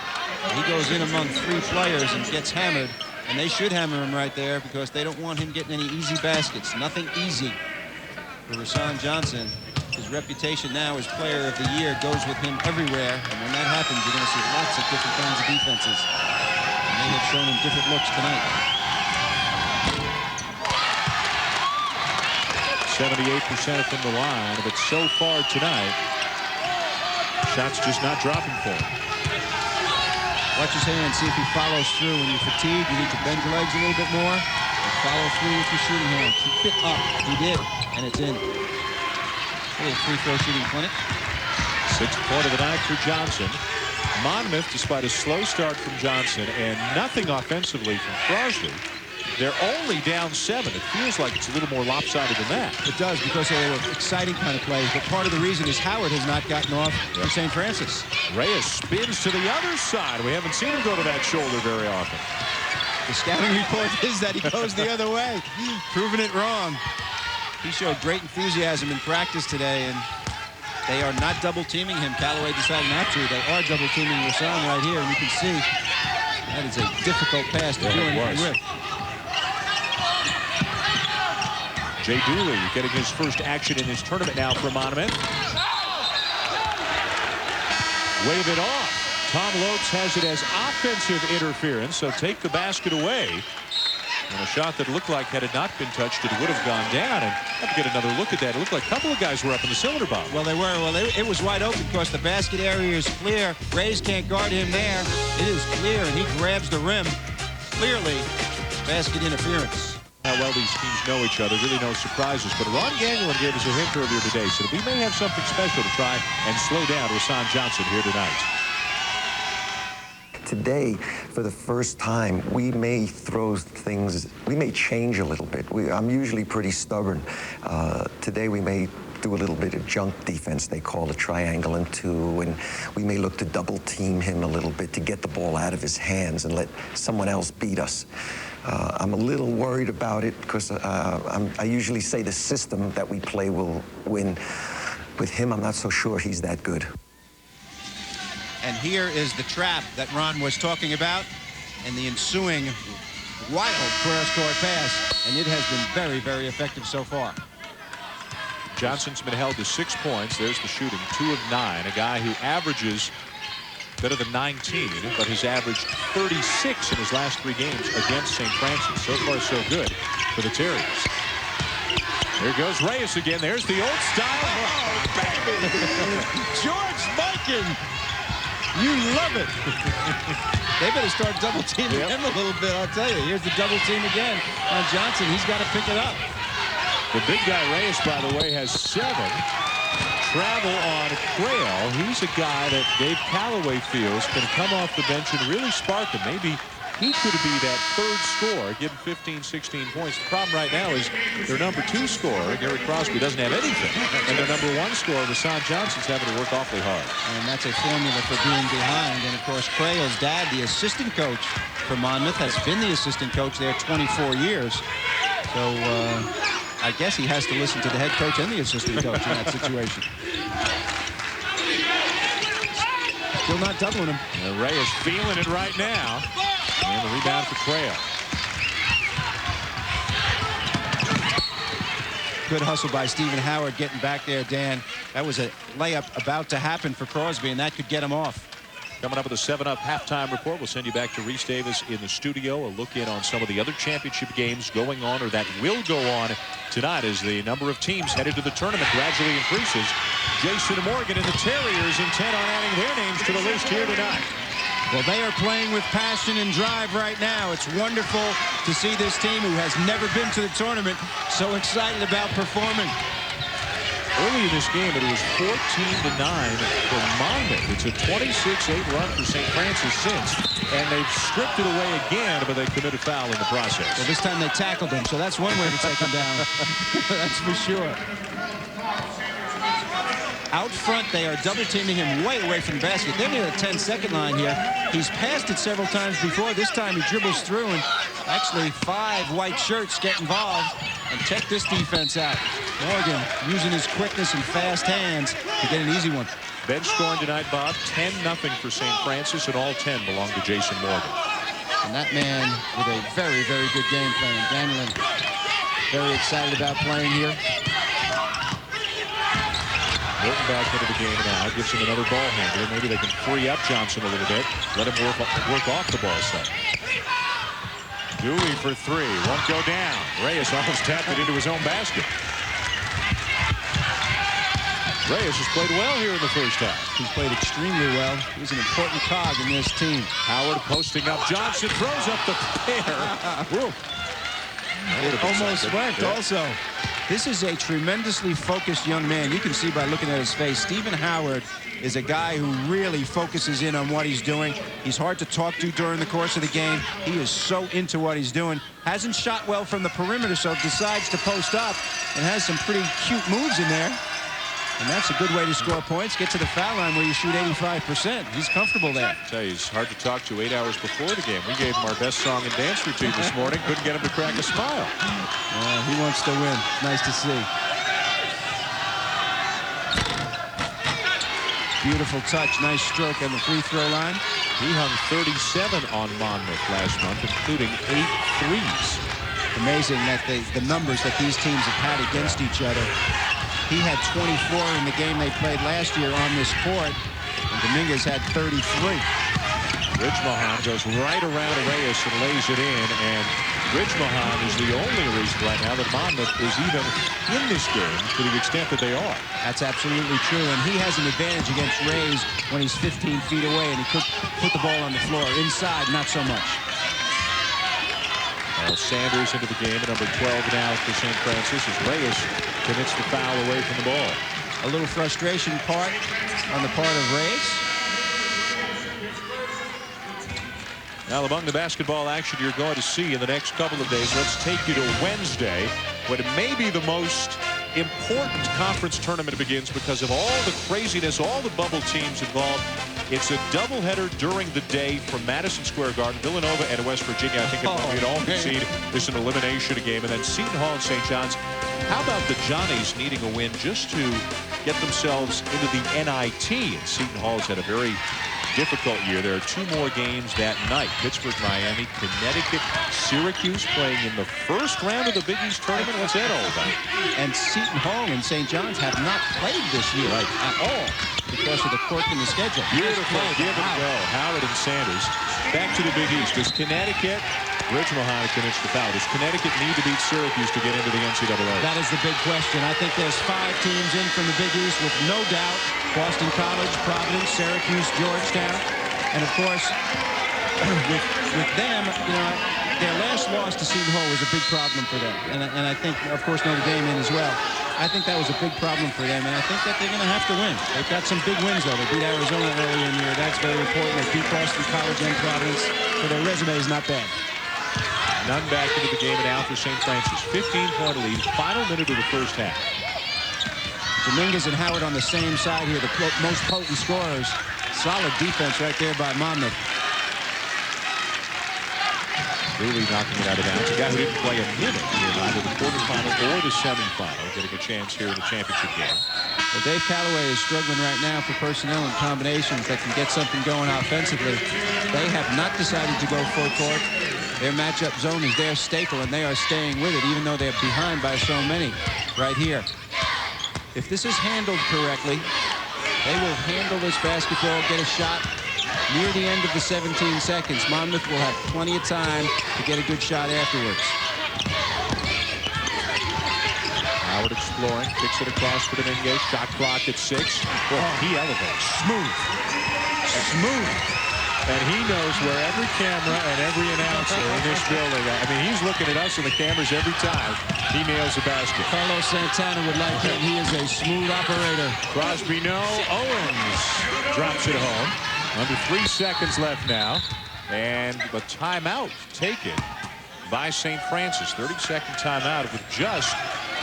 He goes in among 3 players and gets hammered, and they should hammer him right there because they don't want him getting any easy baskets. Nothing easy for Rashawn Johnson. His reputation now as player of the year goes with him everywhere, and when that happens, you're going to see lots of different kinds of defenses. And they have shown him different looks tonight. 78% from the line, but so far tonight, shots just not dropping for him. Watch his hand, see if he follows through. When you're fatigued, you need to bend your legs a little bit more and follow through with your shooting hand. Keep it up. He did, and it's in. A little free throw shooting clinic. 6th point of the night for Johnson. Monmouth, despite a slow start from Johnson and nothing offensively from Crosby, they're only down 7. It feels like it's a little more lopsided than that. It does, because they were exciting kind of plays. But part of the reason is Howard has not gotten off for St. Francis. Reyes spins to the other side. We haven't seen him go to that shoulder very often. The scouting report is that he goes the other way, proving it wrong. He showed great enthusiasm in practice today, and they are not double-teaming him. Callaway decided not to. They are double-teaming Rashawn right here, and you can see that is a difficult pass to do anything with. Jay Dooley getting his first action in his tournament now for Monmouth. Wave it off. Tom Lopes has it as offensive interference, so take the basket away. And a shot that looked like, had it not been touched, it would have gone down. And I have to get another look at that. It looked like a couple of guys were up in the cylinder bomb. Well, they were. Well, it was wide open because the basket area is clear. Reyes can't guard him there. It is clear, and he grabs the rim. Clearly, basket interference. How well these teams know each other, really no surprises. But Ron Gagnon gave us a hint earlier today, so we may have something special to try and slow down Rashawn Johnson here tonight. Today, for the first time, we may throw things, we may change a little bit. I'm usually pretty stubborn. Today, we may do a little bit of junk defense. They call it triangle and 2, and we may look to double team him a little bit to get the ball out of his hands and let someone else beat us. I'm a little worried about it because I usually say the system that we play will win. With him, I'm not so sure he's that good. And here is the trap that Ron was talking about and the ensuing wild cross-court pass, and it has been very, very effective so far. Johnson's been held to 6 points. There's the shooting, 2 of 9. A guy who averages better than 19, but has averaged 36 in his last 3 games against St. Francis. So far, so good for the Terriers. There goes Reyes again. There's the old style. Oh, baby! George Mikan! You love it. They better start double teaming him a little bit, I'll tell you. Here's the double team again on Johnson. He's got to pick it up. The big guy Reyes, by the way, has 7. Travel on Crail. He's a guy that Dave Callaway feels can come off the bench and really spark him. Maybe he could be that 3rd scorer, getting 15, 16 points. The problem right now is their number 2 scorer, Gary Crosby, doesn't have anything. And their number 1 scorer, Rashawn Johnson's having to work awfully hard. And that's a formula for being behind. And, of course, Crail's dad, the assistant coach for Monmouth, has been the assistant coach there 24 years. So I guess he has to listen to the head coach and the assistant coach in that situation. Still not doubling him. And Ray is feeling it right now. And the rebound for Crail. Good hustle by Stephen Howard getting back there, Dan. That was a layup about to happen for Crosby, and that could get him off. Coming up with a 7-Up halftime report. We'll send you back to Reese Davis in the studio. A look in on some of the other championship games going on or that will go on tonight as the number of teams headed to the tournament gradually increases. Jason Morgan and the Terriers intent on adding their names to the list here tonight. Well, they are playing with passion and drive right now. It's wonderful to see this team who has never been to the tournament so excited about performing. Early in this game, it was 14-9 for Monmouth. It's a 26-8 run for St. Francis since, and they've stripped it away again, but they committed foul in the process. Well, this time they tackled him, so that's one way to take him down. That's for sure. Out front, they are double-teaming him way away from the basket. They're near the 10-second line here. He's passed it several times before. This time he dribbles through, and actually 5 white shirts get involved. And check this defense out. Morgan using his quickness and fast hands to get an easy one. Bench scoring tonight, Bob, 10-0 for St. Francis, and all 10 belong to Jason Morgan. And that man with a very, very good game plan. Danielin very excited about playing here. Morton back into the game now. Gives him another ball handler. Maybe they can free up Johnson a little bit. Let him work off the ball set. Dewey for 3. Won't go down. Reyes almost tapped it into his own basket. Reyes has played well here in the first half. He's played extremely well. He's an important cog in this team. Howard posting up. Johnson throws up the pair. It almost went also. This is a tremendously focused young man. You can see by looking at his face. Stephen Howard is a guy who really focuses in on what he's doing. He's hard to talk to during the course of the game. He is so into what he's doing. Hasn't shot well from the perimeter, so decides to post up and has some pretty cute moves in there. And that's a good way to score points. Get to the foul line where you shoot 85%. He's comfortable there. I tell you, he's hard to talk to 8 hours before the game. We gave him our best song and dance routine this morning. Couldn't get him to crack a smile. He wants to win. Nice to see. Beautiful touch. Nice stroke on the free throw line. He hung 37 on Monmouth last month, including 8 threes. Amazing that the numbers that these teams have had against each other. He had 24 in the game they played last year on this court, and Dominguez had 33. Ridgmohan goes right around Reyes and lays it in, and Ridgmohan is the only reason right now that Monmouth is even in this game to the extent that they are. That's absolutely true, and he has an advantage against Reyes when he's 15 feet away and he could put the ball on the floor. Inside, not so much. Well, Sanders into the game, number 12 now for St. Francis as Reyes commits the foul away from the ball. A little frustration on the part of Reyes. Now, among the basketball action you're going to see in the next couple of days, let's take you to Wednesday, when it may be the most important conference tournament begins because of all the craziness, all the bubble teams involved. It's a doubleheader during the day from Madison Square Garden, Villanova and West Virginia. I think we'd all concede this is an elimination game. And then Seton Hall and St. John's. How about the Johnnies needing a win just to get themselves into the NIT? And Seton Hall's had a very difficult year. There are 2 more games that night. Pittsburgh, Miami, Connecticut, Syracuse playing in the first round of the Big East tournament. What's that all about? And Seton Hall and St. John's have not played this year at all because of the quirk in the schedule. Beautiful give and go. Howard and Sanders back to the Big East. Does Connecticut, Ridgmohan commits the foul. Does Connecticut need to beat Syracuse to get into the NCAA? That is the big question. I think there's 5 teams in from the Big East with no doubt. Boston College, Providence, Syracuse, Georgetown. And of course, with them, you know, their last loss to Seton Hall was a big problem for them. And I think, of course, Notre Dame in as well. I think that was a big problem for them, and I think that they're going to have to win. They've got some big wins, though. They beat Arizona earlier in the year. That's very important. They beat Boston College and Providence, so their resume is not bad. None back into the game and out for St. Francis. 15-point lead, final minute of the first half. Dominguez and Howard on the same side here, the most potent scorers. Solid defense right there by Monmouth. Really knocking it out of bounds. A guy who didn't play a minute in either the quarterfinal or the semifinal, getting a chance here in the championship game. Well, Dave Calloway is struggling right now for personnel and combinations that can get something going offensively. They have not decided to go full court. Their matchup zone is their staple, and they are staying with it, even though they're behind by so many right here. If this is handled correctly, they will handle this basketball, get a shot near the end of the 17 seconds. Monmouth will have plenty of time to get a good shot afterwards. Howard exploring, kicks it across for Dominguez. Shot clock at 6. Boy, he elevates. Smooth. And he knows where every camera and every announcer in this building, I mean, he's looking at us and the cameras every time he nails a basket. Carlos Santana would like him. He is a smooth operator. Crosby, no. Owens drops it home. Under 3 seconds left now. And the timeout taken by St. Francis. 30-second timeout with just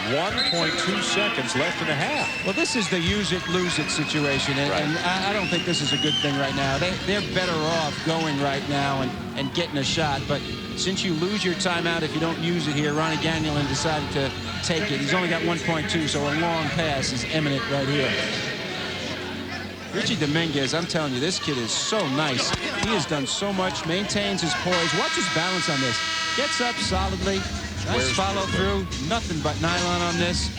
1.2 seconds left in the half. Well, this is the use it, lose it situation, and, and I don't think this is a good thing right now. They're better off going right now and getting a shot, but since you lose your timeout, if you don't use it here, Ronnie Gagnon decided to take it. He's only got 1.2, so a long pass is imminent right here. Richie Dominguez, I'm telling you, this kid is so nice. He has done so much, maintains his poise. Watch his balance on this. Gets up solidly. Nice follow through. Nothing but nylon on this.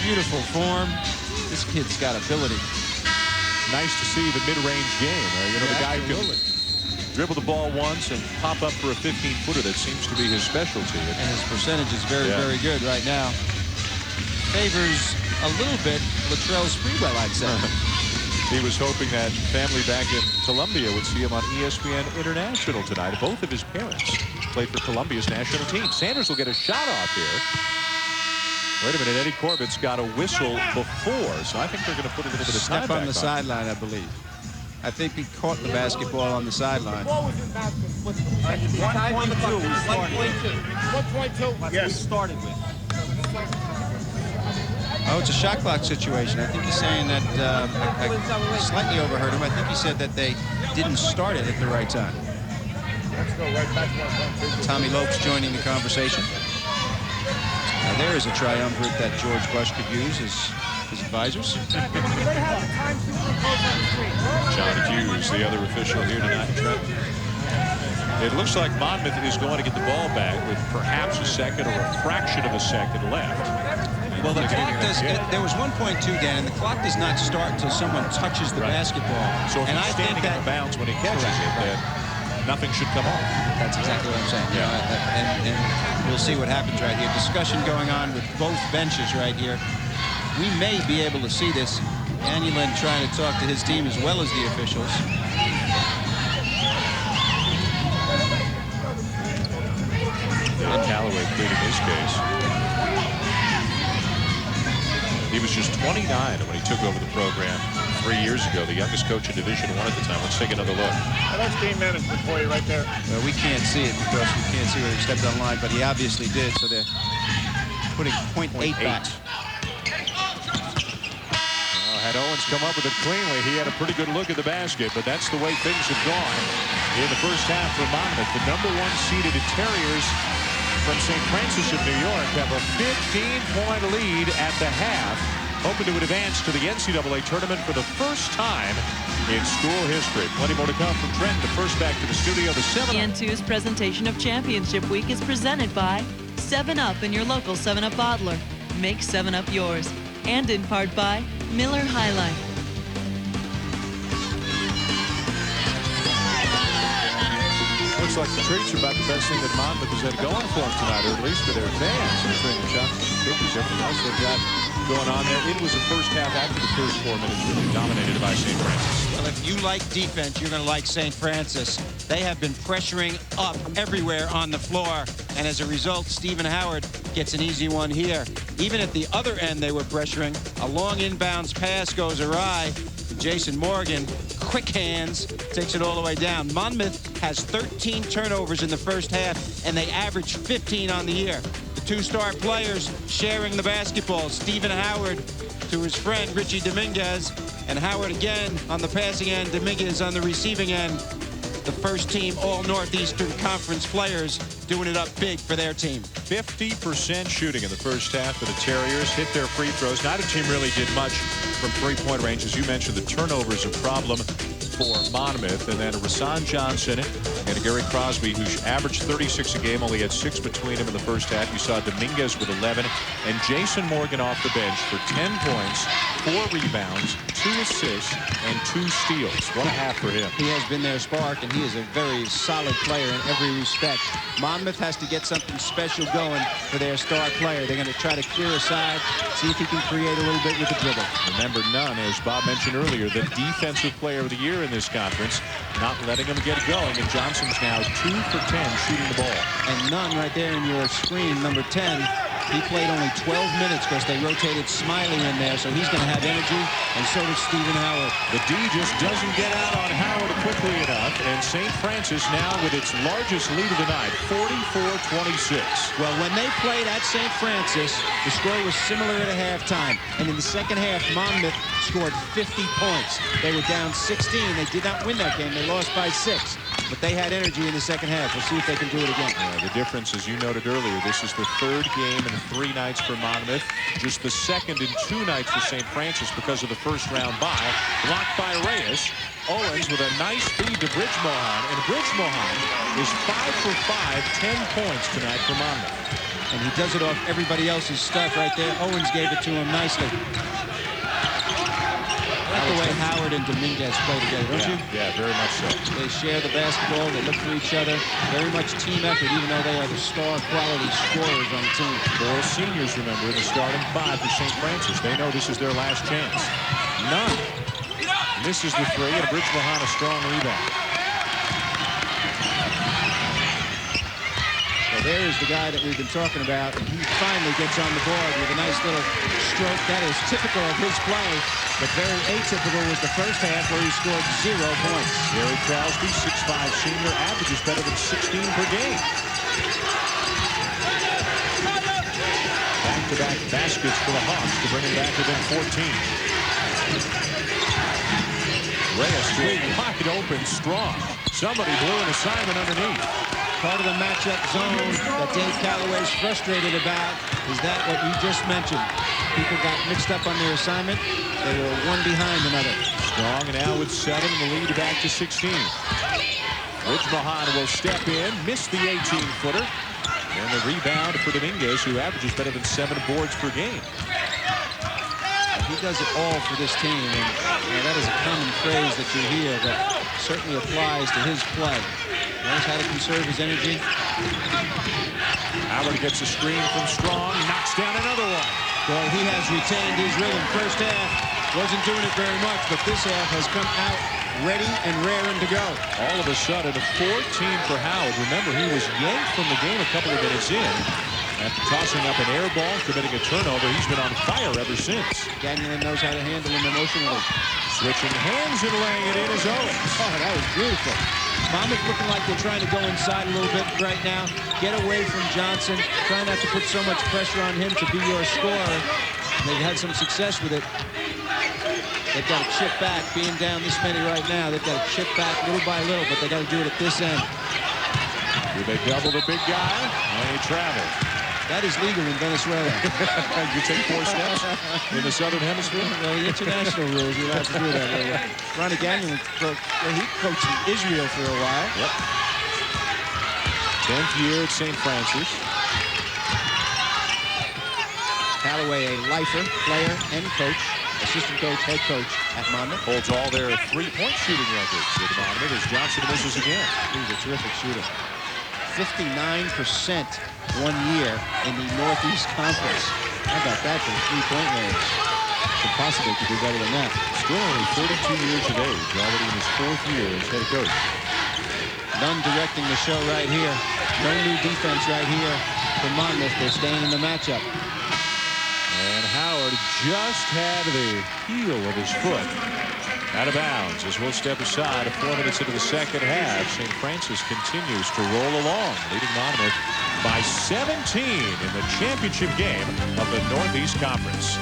Beautiful form. This kid's got ability. Nice to see the mid-range game. You know, the guy can dribble the ball once and pop up for a 15-footer. That seems to be his specialty. And his percentage is very, very good right now. Favors a little bit Latrell Sprewell, I'd say. He was hoping that family back in Columbia would see him on ESPN International tonight. Both of his parents played for Columbia's national team. Sanders will get a shot off here. Wait a minute, Eddie Corbett's got a whistle before, so I think they're going to put a little bit of time Step on the sideline, I believe. I think he caught the basketball on the sideline. 1.2. 1.2. Yes. We started with. Oh, it's a shot clock situation. I think he's saying that I slightly overheard him. I think he said that they didn't start it at the right time. Let's go right back to Tommy Lopes joining the conversation. Now there is a triumvirate that George Bush could use as his advisors. John Hughes, the other official here tonight in Trenton. It looks like Monmouth is going to get the ball back with perhaps a second or a fraction of a second left. Well, the clock does. There was 1.2, Dan, and the clock does not start until someone touches the basketball. So if he's standing in bounds when he catches it, then nothing should come off. That's exactly what I'm saying. You know, and we'll see what happens right here. Discussion going on with both benches right here. We may be able to see this. Anulin trying to talk to his team as well as the officials. And Callaway pleading his case. He was just 29 when he took over the program 3 years ago, the youngest coach in Division I at the time. Let's take another look. That's game management for you right there. Well, we can't see it because we can't see where he stepped on line, but he obviously did, so they're putting 0.8 back. Had Owens come up with it cleanly, he had a pretty good look at the basket, but that's the way things have gone in the first half for Monmouth. The #1 seeded Terriers from St. Francis of New York have a 15-point lead at the half, hoping to advance to the NCAA tournament for the first time in school history. Plenty more to come from Trenton. The first back to the studio, the 7-Up. EN2's presentation of Championship Week is presented by 7-Up and your local 7-Up bottler. Make 7-Up yours. And in part by Miller High Life. Looks like the treats are about the best thing that Monmouth has had going for them tonight, or at least for their fans. Between the chocolates and cookies, everything else they've got going on there. It was the first half after the first 4 minutes really dominated by St. Francis. Well, if you like defense, you're going to like St. Francis. They have been pressuring up everywhere on the floor, and as a result, Stephen Howard gets an easy one here. Even at the other end, they were pressuring. A long inbounds pass goes awry. Jason Morgan, quick hands, takes it all the way down. Monmouth has 13 turnovers in the first half, and they average 15 on the year. The two-star players sharing the basketball. Stephen Howard to his friend Richie Dominguez, and Howard again on the passing end, Dominguez on the receiving end. The first team all Northeastern Conference players doing it up big for their team. 50% shooting in the first half for the Terriers. Hit their free throws. Neither team really did much from three-point range. As you mentioned, the turnover is a problem for Monmouth. And then Rasan Johnson and a Gary Crosby, who averaged 36 a game, only had 6 between him in the first half. You saw Dominguez with 11, and Jason Morgan off the bench for 10 points, 4 rebounds, 2 assists, and 2 steals. What a half for him. He has been their spark, and he is a very solid player in every respect. Monmouth has to get something special going for their star player. They're going to try to clear aside, see if he can create a little bit with the dribble. Remember, Nunn, as Bob mentioned earlier, the defensive player of the year in this conference, not letting him get going, and Johnson's now 2 for 10 shooting the ball. And Nunn right there in your screen, number 10, he played only 12 minutes because they rotated Smiley in there, so he's going to have energy, and so does Stephen Howard. The D just doesn't get out on Howard quickly enough, and St. Francis now with its largest lead of the night, 44-26. Well, when they played at St. Francis, the score was similar at a halftime, and in the second half, Monmouth scored 50 points. They were down 16. They did not win that game. They lost by 6. But they had energy in the second half. We'll see if they can do it again. Yeah, the difference, as you noted earlier, this is the 3rd game in 3 nights for Monmouth. Just the 2nd in 2 nights for St. Francis because of the first-round bye. Blocked by Reyes. Owens with a nice feed to Bridge Mohan. And Bridge Mohan is 5 for 5, 10 points tonight for Monmouth. And he does it off everybody else's stuff right there. Owens gave it to him nicely. I like the way Howard and Dominguez play together, don't you? Yeah, very much so. They share the basketball. They look for each other. Very much team effort, even though they are the star quality scorers on the team. 4 seniors, remember, in the starting 5 for St. Francis. They know this is their last chance. Nunn misses the 3, and Bridge Mohan a strong rebound. Well, there is the guy that we've been talking about, and he finally gets on the board with a nice little stroke. That is typical of his play, but very atypical was the first half where he scored 0 points. Gary Crosby, 6'5" senior, averages better than 16 per game. Back-to-back baskets for the Hawks to bring him back within 14. Reyes wide open, strong. Somebody blew an assignment underneath. Part of the matchup zone that Dave Calloway's frustrated about is that what you just mentioned. People got mixed up on their assignment. They were one behind another. Strong, and now with 7, the lead back to 16. Bridge Mohan will step in, miss the 18-footer. And the rebound for Dominguez, who averages better than 7 boards per game. He does it all for this team, and that is a common phrase that you hear that certainly applies to his play. Knows how to conserve his energy. Howard gets a screen from Strong, knocks down another one. Well, he has retained his rhythm. First half wasn't doing it very much, but this half has come out ready and raring to go. All of a sudden, a 14 for Howard. Remember, he was yanked from the game a couple of minutes in. After tossing up an air ball, committing a turnover, he's been on fire ever since. Gagnon knows how to handle him emotionally. Switching hands and laying it in is Owens. Oh, that was beautiful. Monmouth looking like they're trying to go inside a little bit right now. Get away from Johnson. Try not to put so much pressure on him to be your scorer. They've had some success with it. They've got to chip back. Being down this many right now, they've got to chip back little by little, but they got to do it at this end. Do they double the big guy? And he travels. That is legal in Venezuela. You take 4 steps in the Southern Hemisphere? Well, the international rules, you're allowed to do that. Ronnie Gagnon, he coached in Israel for a while. Yep. 10th year at St. Francis. Calloway, a lifer, player, and coach, assistant coach, head coach at Monmouth. Holds all their 3-point shooting records with Monmouth as Johnson misses again. He's a terrific shooter. 59% 1 year in the Northeast Conference. How about that for the 3-point range? It's impossible to do better than that. Still only 42 years of age, already in his 4th year as head coach. Nunn directing the show right here. No new defense right here for Monmouth. They're staying in the matchup. And Howard just had the heel of his foot out of bounds as we'll step aside. 4 minutes into the second half, St. Francis continues to roll along, leading Monmouth by 17 in the championship game of the Northeast Conference.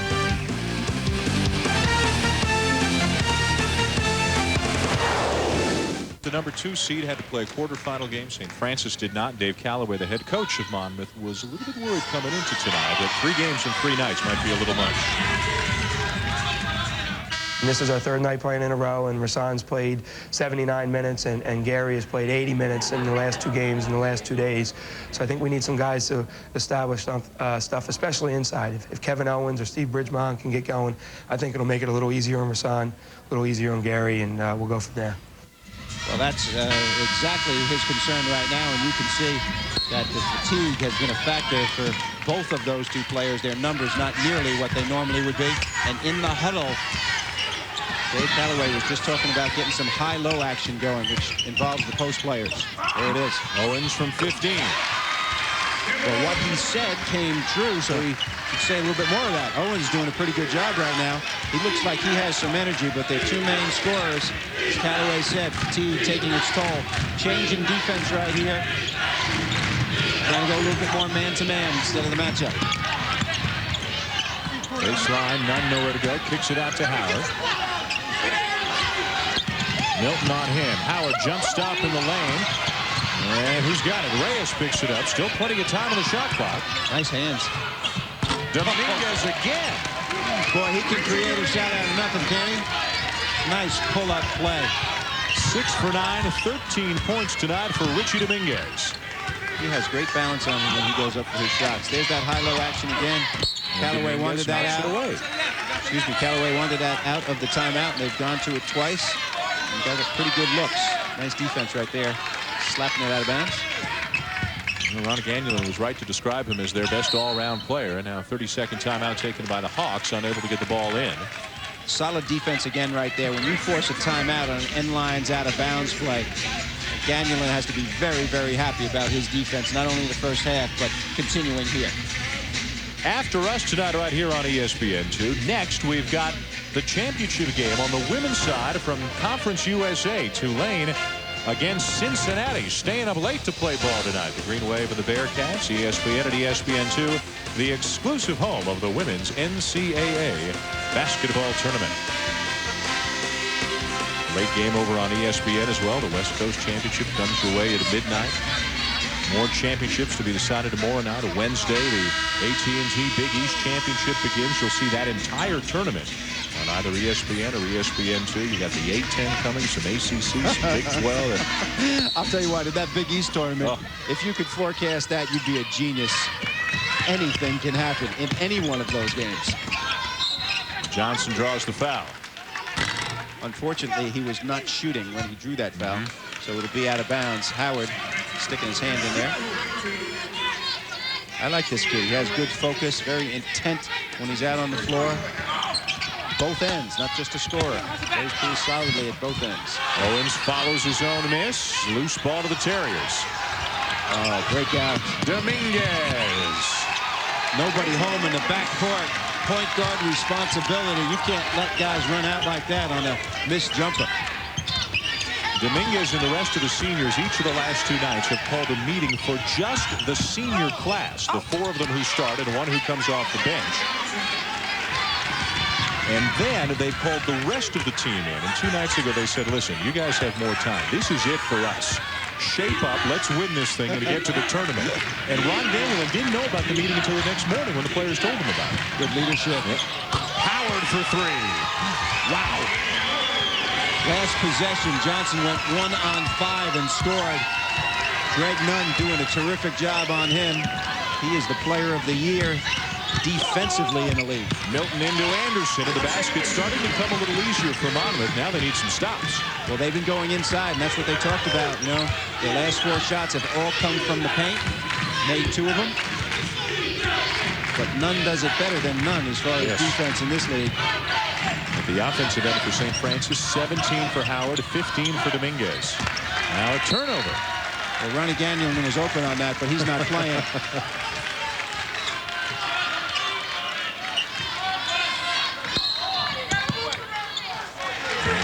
The number 2 seed had to play a quarterfinal game. St. Francis did not. Dave Calloway, the head coach of Monmouth, was a little bit worried coming into tonight that 3 games in 3 nights might be a little much. And this is our third night playing in a row, and Rasan's played 79 minutes, and Gary has played 80 minutes in the last 2 games in the last 2 days. So I think we need some guys to establish stuff, especially inside. If Kevin Owens or Steve Bridgemont can get going, I think it'll make it a little easier on Rasan, a little easier on Gary, and we'll go from there. Well, that's exactly his concern right now, and you can see that the fatigue has been a factor for both of those 2 players. Their numbers not nearly what they normally would be. And in the huddle, Dave Callaway was just talking about getting some high-low action going, which involves the post players. There it is. Owens from 15. Well, what he said came true, so he should say a little bit more of that. Owens doing a pretty good job right now. He looks like he has some energy, but their 2 main scorers, as Callaway said, fatigue taking its toll. Change in defense right here. Trying to go a little bit more man-to-man instead of the matchup. Baseline, none, nowhere to go. Kicks it out to Howard. Milton on him. Howard jump stop in the lane. And who's got it? Reyes picks it up. Still plenty of time on the shot clock. Nice hands. Dominguez again. Boy, he can create a shot out of nothing, can he? Nice pull-up play. 6 for 9, 13 points tonight for Richie Dominguez. He has great balance on him when he goes up for his shots. There's that high-low action again. Callaway wanted that out. Excuse me, Callaway wanted that out of the timeout, and they've gone to it twice. And got pretty good looks. Nice defense right there. Slapping it out of bounds. Ron Gagnon was right to describe him as their best all-around player. And now 30-second timeout taken by the Hawks, unable to get the ball in. Solid defense again right there. When you force a timeout on an end lines out of bounds play, Gagnon has to be very, very happy about his defense, not only in the first half, but continuing here. After us tonight right here on ESPN2, next we've got the championship game on the women's side from Conference USA. Tulane against Cincinnati, staying up late to play ball tonight. The Green Wave and the Bearcats, ESPN and ESPN2, the exclusive home of the women's NCAA basketball tournament. Late game over on ESPN as well. The West Coast Championship comes your way at midnight. More championships to be decided tomorrow night. A Wednesday, the AT&T Big East Championship begins. You'll see that entire tournament on either ESPN or ESPN2. You got the A-10 coming, some ACC, some Big 12. I'll tell you what, in that Big East tournament, if you could forecast that, you'd be a genius. Anything can happen in any one of those games. Johnson draws the foul. Unfortunately, he was not shooting when he drew that foul, so it'll be out of bounds. Howard sticking his hand in there. I like this kid. He has good focus, very intent when he's out on the floor. Both ends, not just a scorer. Plays pretty solidly at both ends. Owens follows his own miss. Loose ball to the Terriers. Oh, breakout. Dominguez. Nobody home in the backcourt. Point guard responsibility. You can't let guys run out like that on a missed jumper. Dominguez and the rest of the seniors each of the last 2 nights have called a meeting for just the senior class, the 4 of them who start and 1 who comes off the bench. And then they've called the rest of the team in. And 2 nights ago they said, listen, you guys have more time. This is it for us. Shape up, let's win this thing and get to the tournament. And Ron Gagnon didn't know about the meeting until the next morning when the players told him about it. Good leadership. Yep. Howard for 3. Wow. Last possession, Johnson went 1 on 5 and scored. Greg Nunn doing a terrific job on him. He is the player of the year defensively in the league. Milton into Anderson, and the basket's starting to come a little easier for Monmouth. Now they need some stops. Well, they've been going inside, and that's what they talked about. You know, the last 4 shots have all come from the paint. Made 2 of them. But none does it better than none as far as defense in this league. At the offensive end for St. Francis, 17 for Howard, 15 for Dominguez. Now a turnover. Well, Ronnie Gagnon was open on that, but he's not playing.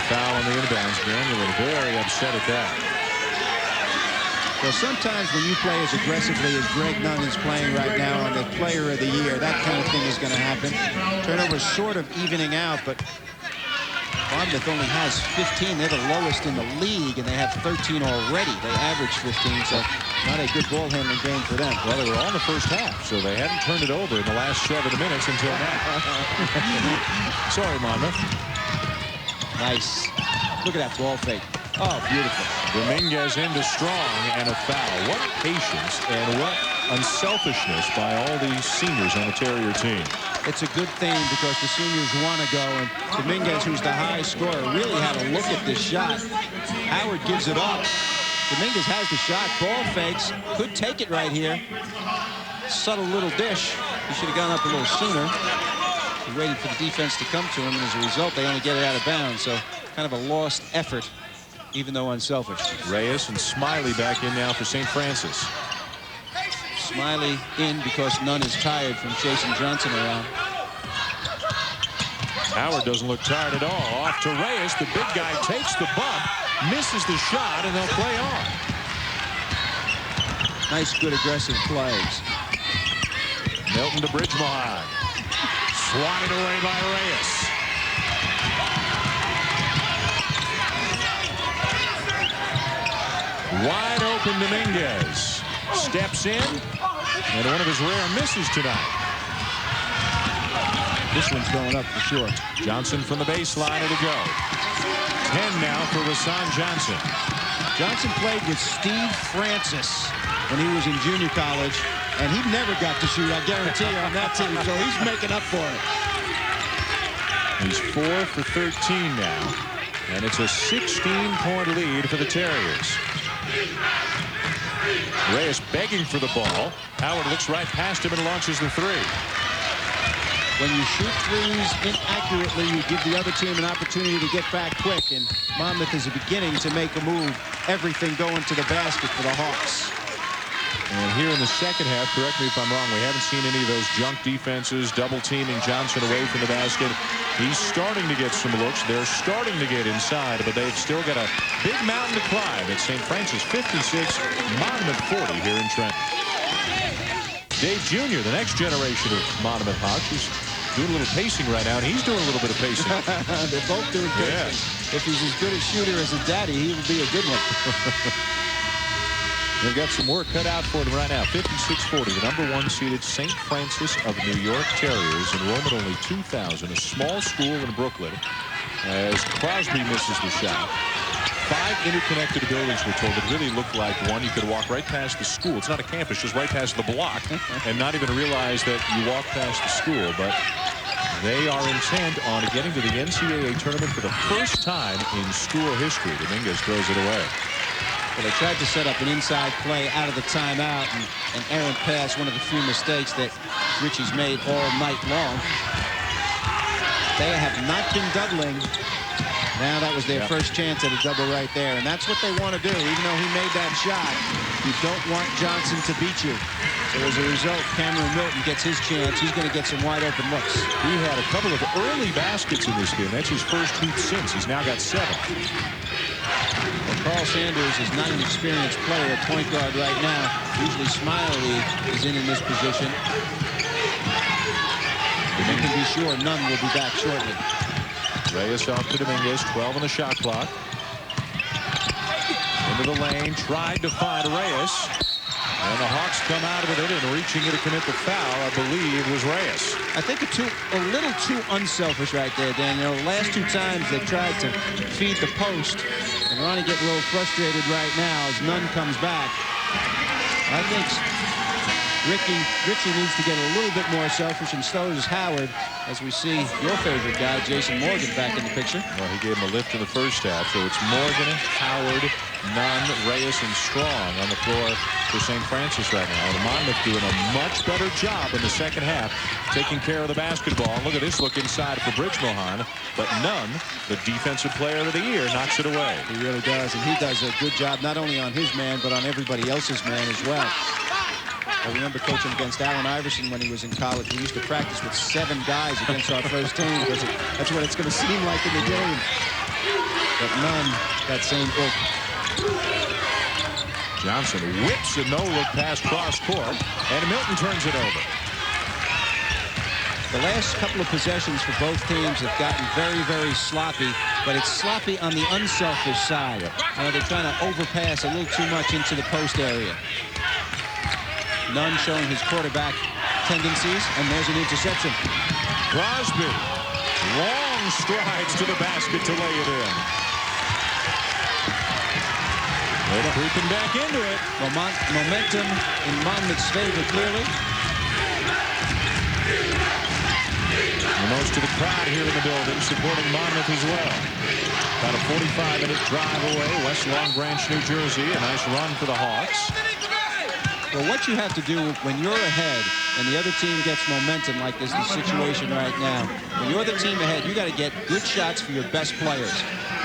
Foul on the inbounds. Gagnon very upset at that. Well, sometimes when you play as aggressively as Greg Nunn is playing right now on the player of the year, that kind of thing is going to happen. Turnovers sort of evening out, but Monmouth only has 15. They're the lowest in the league, and they have 13 already. They average 15, so not a good ball handling game for them. Well, they were all in the first half, so they hadn't turned it over in the last 7 minutes until now. Sorry, Monmouth. Nice. Look at that ball fake. Oh, beautiful. Dominguez into strong and a foul. What patience and what unselfishness by all these seniors on the Terrier team. It's a good thing because the seniors want to go, and Dominguez, who's the high scorer, really had a look at this shot. Howard gives it up. Dominguez has the shot. Ball fakes. Could take it right here. Subtle little dish. He should have gone up a little sooner. He waited for the defense to come to him, and as a result, they only get it out of bounds. So kind of a lost effort, even though unselfish. Reyes and Smiley back in now for St. Francis. Smiley in because Nunn is tired from chasing Johnson around. Howard doesn't look tired at all. Off to Reyes. The big guy takes the bump, misses the shot, and they'll play on. Nice, good, aggressive plays. Milton to Bridgemohan. Swatted away by Reyes. Wide open Dominguez. Steps in, and one of his rare misses tonight. This one's going up for sure. Johnson from the baseline to go. 10 now for Rasan Johnson. Johnson played with Steve Francis when he was in junior college, and he never got to shoot, I guarantee you, on that team, so he's making up for it. He's 4 for 13 now, and it's a 16-point lead for the Terriers. Reyes begging for the ball. Howard looks right past him and launches the three. When you shoot threes inaccurately, you give the other team an opportunity to get back quick, and Monmouth is beginning to make a move. Everything going to the basket for the Hawks. And here in the second half, correct me if I'm wrong, we haven't seen any of those junk defenses, double teaming Johnson away from the basket. He's starting to get some looks. They're starting to get inside, but they've still got a big mountain to climb. It's St. Francis 56, Monmouth 40 here in Trenton. Dave Jr., the next generation of Monmouth Hawks, is doing a little pacing right now, and he's doing a little bit of pacing. They're both doing pacing. Yeah. If he's as good a shooter as his daddy, he will be a good one. They've got some work cut out for them right now. 56-40, the #1 seeded St. Francis of New York Terriers. Enrollment only 2,000. A small school in Brooklyn. As Crosby misses the shot. 5 interconnected buildings, we're told. It really looked like one. You could walk right past the school. It's not a campus, just right past the block, and not even realize that you walk past the school. But they are intent on getting to the NCAA tournament for the first time in school history. Dominguez throws it away. Well, they tried to set up an inside play out of the timeout, and an errant pass, one of the few mistakes that Richie's made all night long. They have not been doubling. Now that was their first chance at a double right there, and that's what they want to do. Even though he made that shot, you don't want Johnson to beat you. So as a result, Cameron Milton gets his chance. He's going to get some wide open looks. He had a couple of early baskets in this game. That's his first hoop since. He's now got 7. Well, Carl Sanders is not an experienced player at point guard right now. Usually Smiley is in this position. You can be sure Nunn will be back shortly. Reyes off to Dominguez, 12 on the shot clock. Into the lane, tried to find Reyes. And the Hawks come out with it, and reaching to commit the foul, I believe, was Reyes. I think a little too unselfish right there, Daniel. The last 2 times they tried to feed the post, and Ronnie getting a little frustrated right now as Nunn comes back. I think Richie needs to get a little bit more selfish, and so does Howard, as we see your favorite guy, Jason Morgan, back in the picture. Well, he gave him a lift in the first half, so it's Morgan, Howard, Nunn, Reyes, and Strong on the floor for St. Francis right now. And Monmouth doing a much better job in the second half, taking care of the basketball. And look at this look inside for Bridgemohan, but Nunn, the defensive player of the year, knocks it away. He really does, and he does a good job not only on his man, but on everybody else's man as well. I remember coaching against Allen Iverson when he was in college. We used to practice with 7 guys against our first team because that's what it's going to seem like in the game. But Nunn, that same book. Johnson whips a no-look pass cross court, and Milton turns it over. The last couple of possessions for both teams have gotten very, very sloppy, but it's sloppy on the unselfish side. You know, they're trying to overpass a little too much into the post area. Nunn showing his quarterback tendencies, and there's an interception. Crosby, long long strides to the basket to lay it in. They're creeping back into it. Momentum in Monmouth's favor, clearly. And most of the crowd here in the building supporting Monmouth as well. About a 45-minute drive away, West Long Branch, New Jersey. A nice run for the Hawks. Well, what you have to do when you're ahead and the other team gets momentum, like is the situation right now, when you're the team ahead, you got to get good shots for your best players.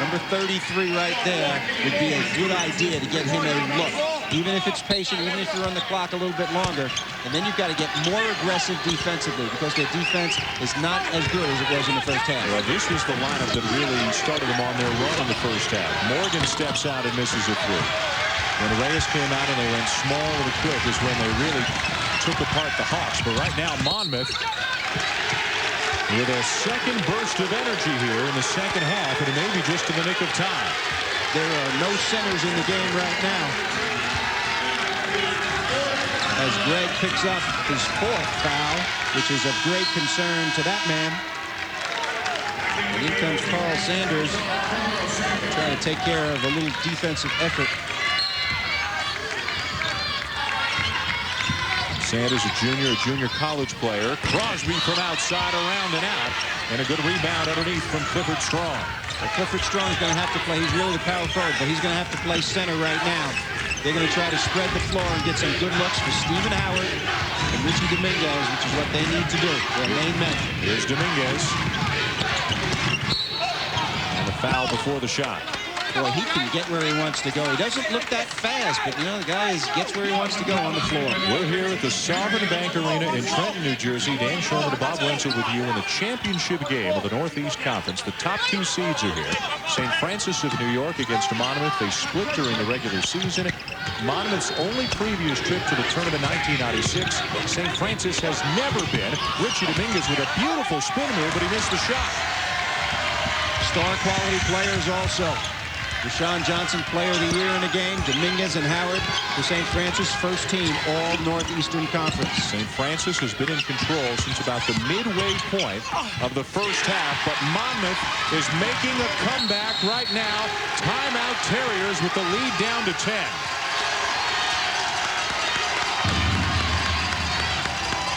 Number 33 right there would be a good idea to get him a look, even if it's patient, even if you're on the clock a little bit longer. And then you've got to get more aggressive defensively because their defense is not as good as it was in the first half. Well, this was the lineup that really started them on their run in the first half. Morgan steps out and misses a three. When Reyes came out and they went small and quick is when they really took apart the Hawks. But right now, Monmouth with a second burst of energy here in the second half, and it may be just in the nick of time. There are no centers in the game right now. As Greg picks up his fourth foul, which is of great concern to that man. And in comes Carl Sanders, trying to take care of a little defensive effort. Sanders, a junior college player. Crosby from outside, around and out. And a good rebound underneath from Clifford Strong. Well, Clifford Strong's going to have to play. He's really the power forward, but he's going to have to play center right now. They're going to try to spread the floor and get some good looks for Stephen Howard and Richie Dominguez, which is what they need to do. Their main men. Here's Dominguez. And the foul before the shot. Boy, he can get where he wants to go. He doesn't look that fast, but, you know, the guy gets where he wants to go on the floor. We're here at the Sovereign Bank Arena in Trenton, New Jersey. Dan Shulman and Bob Wenzel with you in the championship game of the Northeast Conference. The top two seeds are here. St. Francis of New York against Monmouth. They split during the regular season. Monmouth's only previous trip to the tournament in 1996. St. Francis has never been. Richie Dominguez with a beautiful spin move, but he missed the shot. Star quality players also. Deshaun Johnson, player of the year in the game. Dominguez and Howard, the St. Francis first team, all Northeastern Conference. St. Francis has been in control since about the midway point of the first half, but Monmouth is making a comeback right now. Timeout Terriers with the lead down to 10.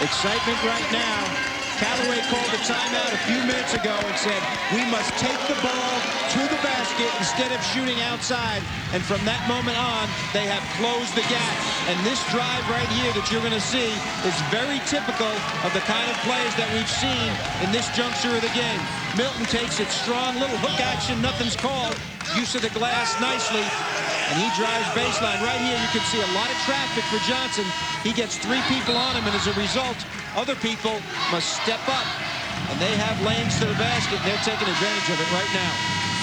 Excitement right now. Callaway called a timeout a few minutes ago and said, we must take the ball to the basket instead of shooting outside. And from that moment on, they have closed the gap. And this drive right here that you're going to see is very typical of the kind of plays that we've seen in this juncture of the game. Milton takes it strong, little hook action, nothing's called. Use of the glass nicely. And he drives baseline. Right here, you can see a lot of traffic for Johnson. He gets three people on him, and as a result, other people must step up. And they have lanes to the basket, and they're taking advantage of it right now.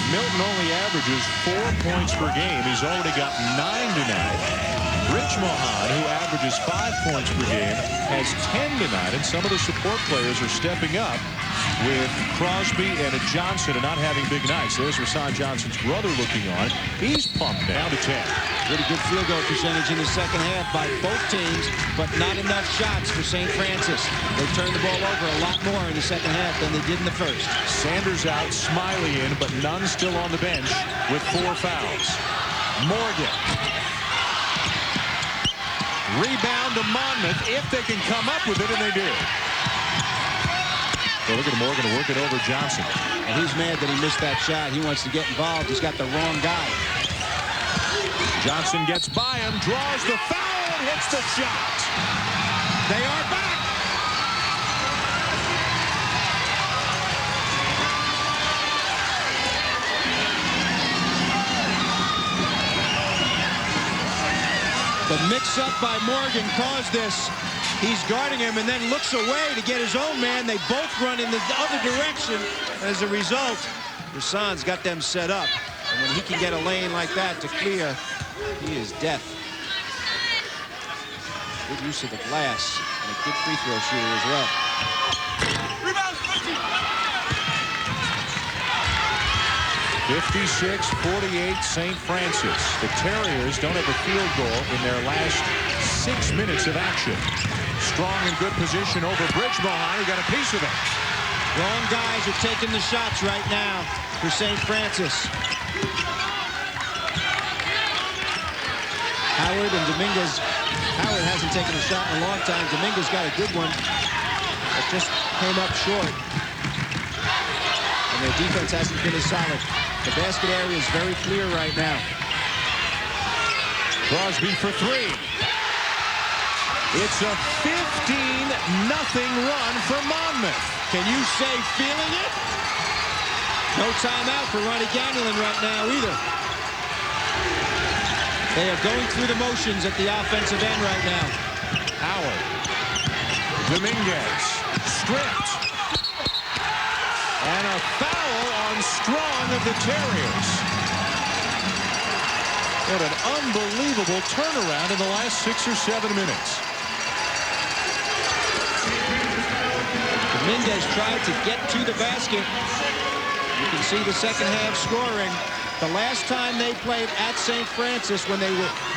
Milton only averages 4 points per game. He's already got 9 tonight. Rich Mohan, who averages 5 points per game, has 10 tonight, and some of the support players are stepping up with Crosby and a Johnson and not having big nights. There's Rasan Johnson's brother looking on. He's pumped now to 10. Pretty good field goal percentage in the second half by both teams, but not enough shots for St. Francis. They turned the ball over a lot more in the second half than they did in the first. Sanders out, Smiley in, but none still on the bench with 4 fouls. Morgan. Rebound to Monmouth if they can come up with it, and they do. So look at Morgan to work it over Johnson. And he's mad that he missed that shot. He wants to get involved. He's got the wrong guy. Johnson gets by him, draws the foul, and hits the shot. They are back. The mix-up by Morgan caused this. He's guarding him and then looks away to get his own man. They both run in the other direction. As a result, Rasan's got them set up. And when he can get a lane like that to clear, he is death. Good use of the glass. And a good free throw shooter as well. 56-48 St. Francis. The Terriers don't have a field goal in their last 6 minutes of action. Strong in good position over Bridge Mohan. He got a piece of it. Wrong guys are taking the shots right now for St. Francis. Howard and Dominguez. Howard hasn't taken a shot in a long time. Dominguez got a good one. It just came up short. And their defense hasn't been as solid. The basket area is very clear right now. Crosby for three. It's a 15-0 run for Monmouth. Can you say feeling it? No timeout for Ronnie Gagnon right now either. They are going through the motions at the offensive end right now. Howard. Dominguez. Stripped. And a foul on Strong of the Terriers. What an unbelievable turnaround in the last 6 or 7 minutes. Dominguez tried to get to the basket. You can see the second half scoring. The last time they played at St. Francis when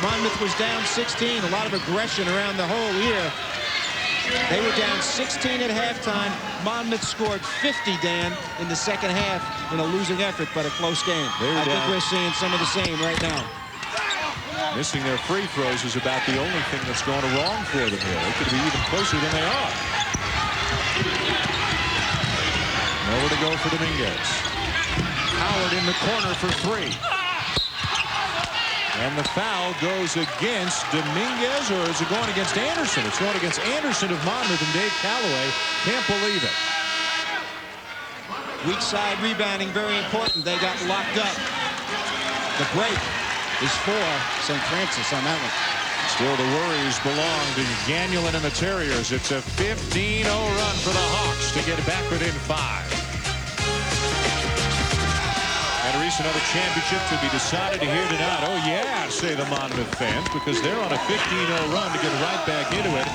Monmouth was down 16, a lot of aggression around the whole year. They were down 16 at halftime. Monmouth scored 50, Dan, in the second half in a losing effort, but a close game. I think we're seeing some of the same right now. Missing their free throws is about the only thing that's gone wrong for them here. They could be even closer than they are. Nowhere to go for Dominguez. Howard in the corner for three. And the foul goes against Dominguez, or is it going against Anderson? It's going against Anderson of Monmouth, and Dave Calloway can't believe it. Weak side rebounding, very important. They got locked up. The break is for St. Francis on that one. Still, the worries belong to Gagnon and the Terriers. It's a 15-0 run for the Hawks to get back within 5. And another championship to be decided here tonight. Oh, yeah, say the Monmouth fans, because they're on a 15-0 run to get right back into it.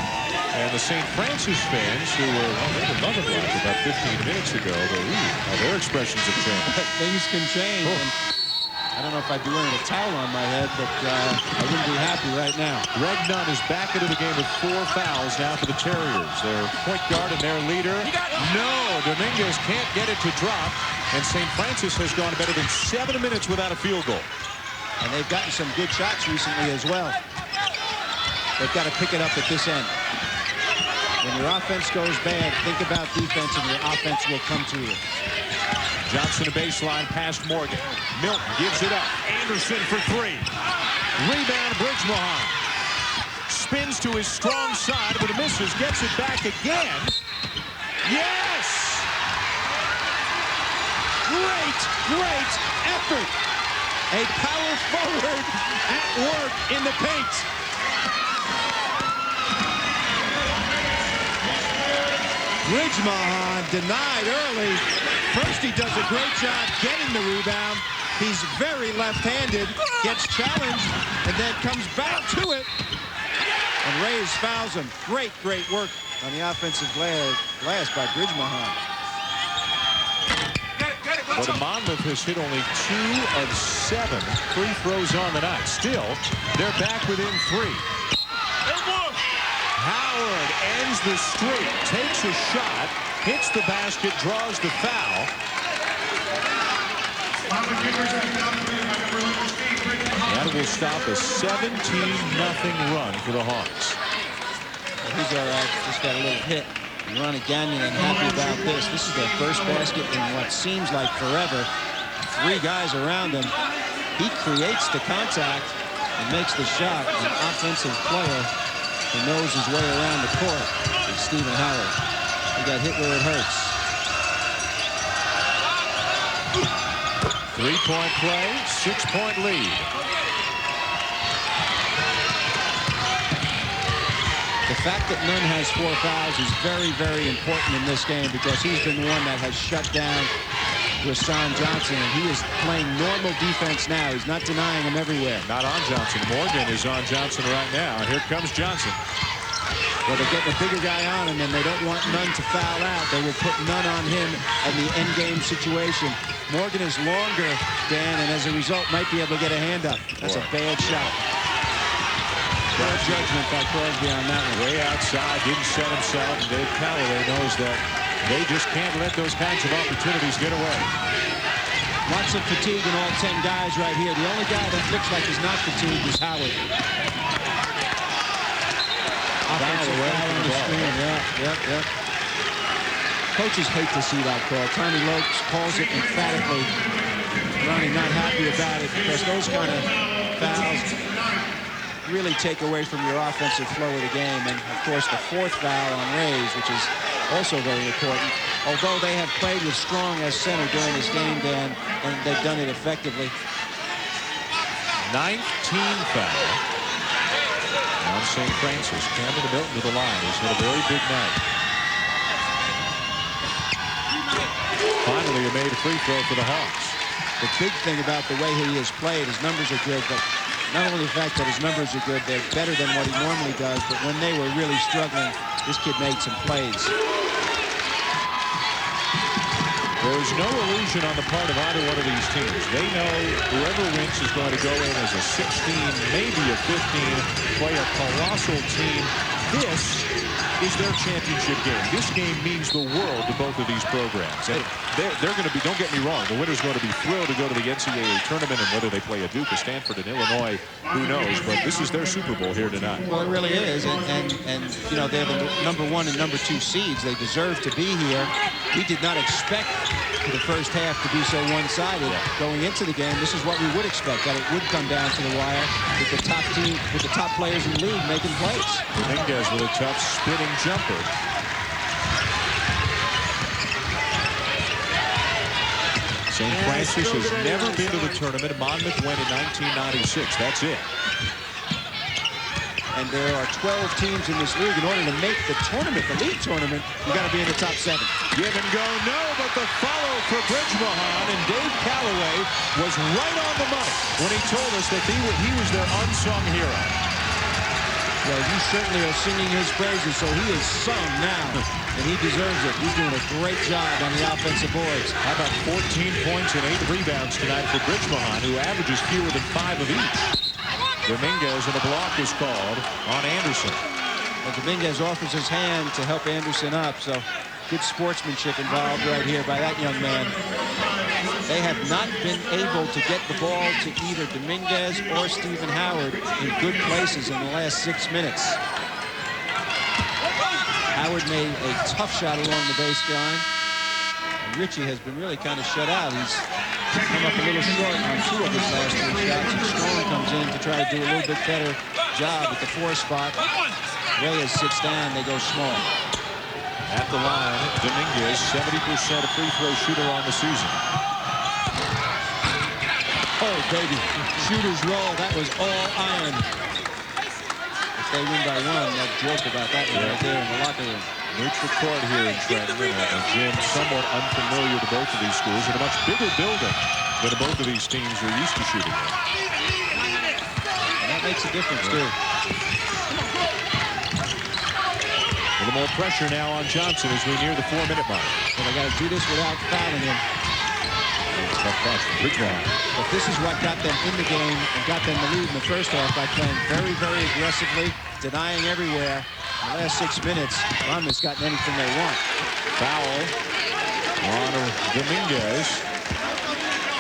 And the St. Francis fans, who were, well, they were loving life about 15 minutes ago, but their expressions have changed. Things can change. Oh. I don't know if I'd be wearing a towel on my head, but I wouldn't be happy right now. Greg Nunn is back into the game with 4 fouls now for the Terriers. Their point guard and their leader. No, Dominguez can't get it to drop. And St. Francis has gone better than 7 minutes without a field goal. And they've gotten some good shots recently as well. They've got to pick it up at this end. When your offense goes bad, think about defense, and your offense will come to you. Johnson a baseline past Morgan. Milton gives it up. Anderson for 3. Rebound, Bridgemohan. Spins to his strong side, but misses. Gets it back again. Yes! Great effort. A power forward at work in the paint. Bridgemohan denied early. First, he does a great job getting the rebound. He's very left-handed, gets challenged, and then comes back to it. And Reyes fouls him. Great work on the offensive glass by Bridgemohan. But Monmouth has hit only 2 of 7 free throws on the night. Still, they're back within 3. Howard ends the streak, takes a shot, hits the basket, draws the foul. That will stop a 17-0 run for the Hawks. Well, he's all right. Just got a little hit. Ronnie Gagnon unhappy about this. This is their first basket in what seems like forever. 3 guys around him. He creates the contact and makes the shot. An offensive player who knows his way around the court is Stephen Howard. He got hit where it hurts. 3-point play, 6-point lead. The fact that Nunn has 4 fouls is very important in this game, because he's been one that has shut down Rashawn Johnson, and he is playing normal defense now. He's not denying him everywhere. Not on Johnson. Morgan is on Johnson right now. Here comes Johnson. Well, they're getting a bigger guy on him, and they don't want Nunn to foul out. They will put Nunn on him in the end-game situation. Morgan is longer, Dan, and as a result might be able to get a hand up. That's a bad shot. Poor judgment by Crosby on that one. Way outside, didn't set himself, and Dave Calloway knows that They just can't let those kinds of opportunities get away. Lots of fatigue in all 10 guys right here. The only guy that looks like he's not fatigued is Howard. Offensive foul on the screen. Yep. Coaches hate to see that call. Tommy Lopes calls it emphatically. Ronnie not happy about it because those kind of fouls really take away from your offensive flow of the game. And, of course, the 4th foul on Rays, which is also very important. Although they have played with Strong as center during this game, Dan, and they've done it effectively. 19 foul on St. Francis. Cameron Milton to the line. He's had a very big night. Finally, a made free throw for the Hawks. The big thing about the way he has played, his numbers are good, but not only the fact that his numbers are good, they're better than what he normally does, but when they were really struggling, this kid made some plays. There's no illusion on the part of either one of these teams. They know whoever wins is going to go in as a 16, maybe a 15, play a colossal team. This is their championship game. This game means the world to both of these programs. And they're going to be, don't get me wrong, the winner's going to be thrilled to go to the NCAA tournament, and whether they play a Duke, a Stanford, and Illinois, who knows, but this is their Super Bowl here tonight. Well, it really is, and you know, they're the #1 and #2 seeds. They deserve to be here. We did not expect for the first half to be so one-sided. Going into the game, this is what we would expect, that it would come down to the wire with the top team, with the top players in the league making plays. Dominguez with a tough spinning jumper. St. Francis has never been to the tournament. Monmouth went in 1996. That's it. And there are 12 teams in this league. In order to make the tournament, the league tournament, you got to be in the top 7. Give and go, no, but the follow for Bridgmohan, and Dave Calloway was right on the money when he told us that he was their unsung hero. Well, you certainly are singing his praises, so he is sung now, and he deserves it. He's doing a great job on the offensive boards. How about 14 points and 8 rebounds tonight for Bridgmohan, who averages fewer than 5 of each. Dominguez, and a block is called on Anderson. And Dominguez offers his hand to help Anderson up, so good sportsmanship involved right here by that young man. They have not been able to get the ball to either Dominguez or Stephen Howard in good places in the last 6 minutes. Howard made a tough shot along the baseline. And Richie has been really kind of shut out. He's come up a little short on 2 of his last 3 shots. And Strong comes in to try to do a little bit better job at the 4 spot. Reyes sits down. They go small. At the line, Dominguez, 70% a free throw shooter on the season. Oh, baby. Shooter's roll. That was all iron. If they win by 1, they'll joke about that one right there in the locker room. Neutral court here in Trenton. A gym somewhat unfamiliar to both of these schools, and a much bigger building than both of these teams are used to shooting in. And that makes a difference, too. A little more pressure now on Johnson as we near the 4-minute mark. Well, they got to do this without fouling him. Tough pass from Bridgmohan. But this is what got them in the game and got them the lead in the first half by playing very, very aggressively, denying everywhere. In the last 6 minutes, Monmouth's gotten anything they want. Foul on Dominguez.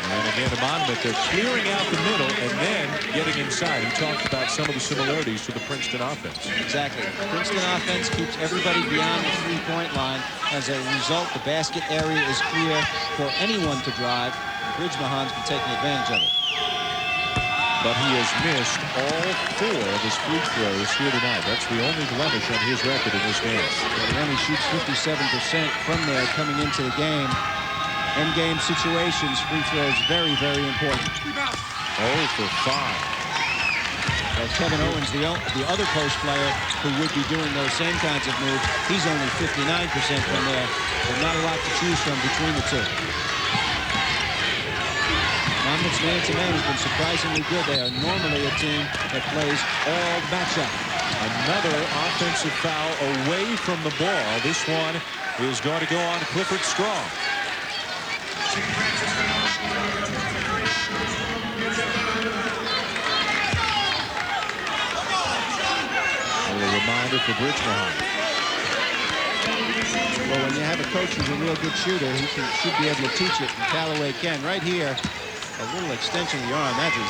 And again, Monmouth, they're clearing out the middle and then getting inside. He talked about some of the similarities to the Princeton offense. Exactly. Princeton offense keeps everybody beyond the 3-point line. As a result, the basket area is clear for anyone to drive. Bridgmohan's been taking advantage of it. But he has missed all 4 of his free throws here tonight. That's the only blemish on his record in this game. He only shoots 57% from there coming into the game. End-game situations, free throws, very, very important. 0 for 5. Well, Kevin Owens, the other post player who would be doing those same kinds of moves, he's only 59% from there. There's not a lot to choose from between the 2. Monmouth's man-to-man has been surprisingly good. They are normally a team that plays all matchup. Another offensive foul away from the ball. This one is going to go on Clifford Strong. A little reminder for Bridgmohan. Well, when you have a coach who's a real good shooter, he should be able to teach it, and Callaway can. Right here, a little extension of the arm. That is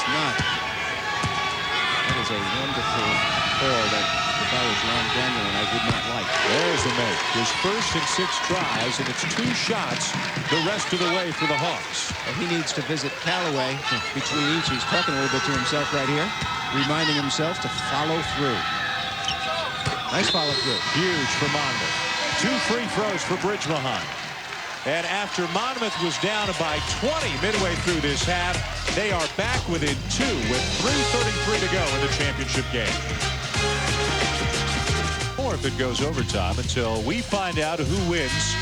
a wonderful call that if I was Ron Daniel, I would not like. There's the make. His first in 6 tries, and it's 2 shots the rest of the way for the Hawks. Well, he needs to visit Callaway between each. He's talking a little bit to himself right here, reminding himself to follow through. Nice follow through. Huge for Monmouth. 2 free throws for Bridgmohan. And after Monmouth was down by 20 midway through this half, they are back within 2 with 3:33 to go in the championship game. Or if it goes overtime until we find out who wins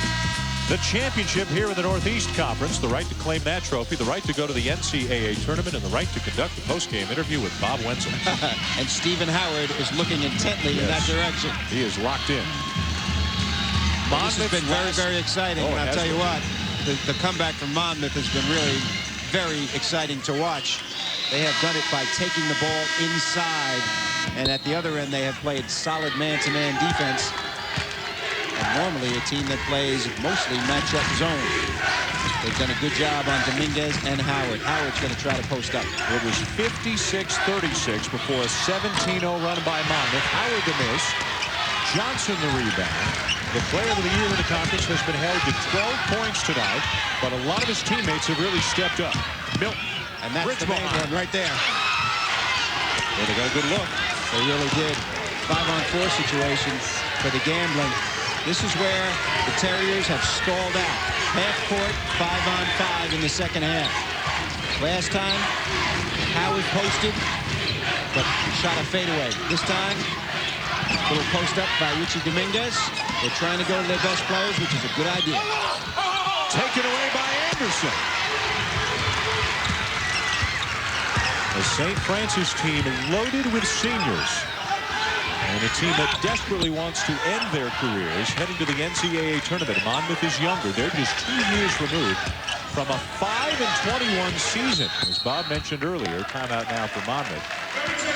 the championship here in the Northeast Conference, the right to claim that trophy, the right to go to the NCAA tournament, and the right to conduct a post-game interview with Bob Wenzel. And Stephen Howard is looking intently in that direction. He is locked in. Monmouth has been very, very exciting. And I'll tell you what, the comeback from Monmouth has been really very exciting to watch. They have done it by taking the ball inside. And at the other end, they have played solid man-to-man defense. And normally a team that plays mostly matchup zone. They've done a good job on Dominguez and Howard. Howard's going to try to post up. It was 56-36 before a 17-0 run by Monmouth. Howard the miss. Johnson the rebound. The player of the year in the conference has been held to 12 points tonight, but a lot of his teammates have really stepped up. Milton. And that's the main one right there. Yeah, they got a good look. They really did. 5-on-4 situation for the gambling. This is where the Terriers have stalled out. Half court, 5-on-5 in the second half. Last time, Howard posted, but shot a fadeaway. This time, a little post up by Richie Dominguez. They're trying to go to their best players, which is a good idea. Taken away by Anderson. The St. Francis team loaded with seniors. And a team that desperately wants to end their careers heading to the NCAA tournament. Monmouth is younger. They're just 2 years removed from a 5-21 season. As Bob mentioned earlier, timeout now for Monmouth.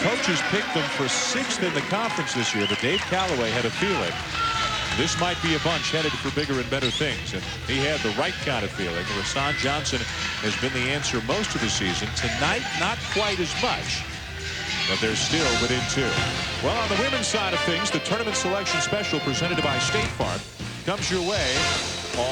Coaches picked them for 6th in the conference this year, but Dave Callaway had a feeling this might be a bunch headed for bigger and better things, and he had the right kind of feeling. Rasan Johnson has been the answer most of the season. Tonight, not quite as much, but they're still within 2. Well, on the women's side of things, the tournament selection special presented by State Farm comes your way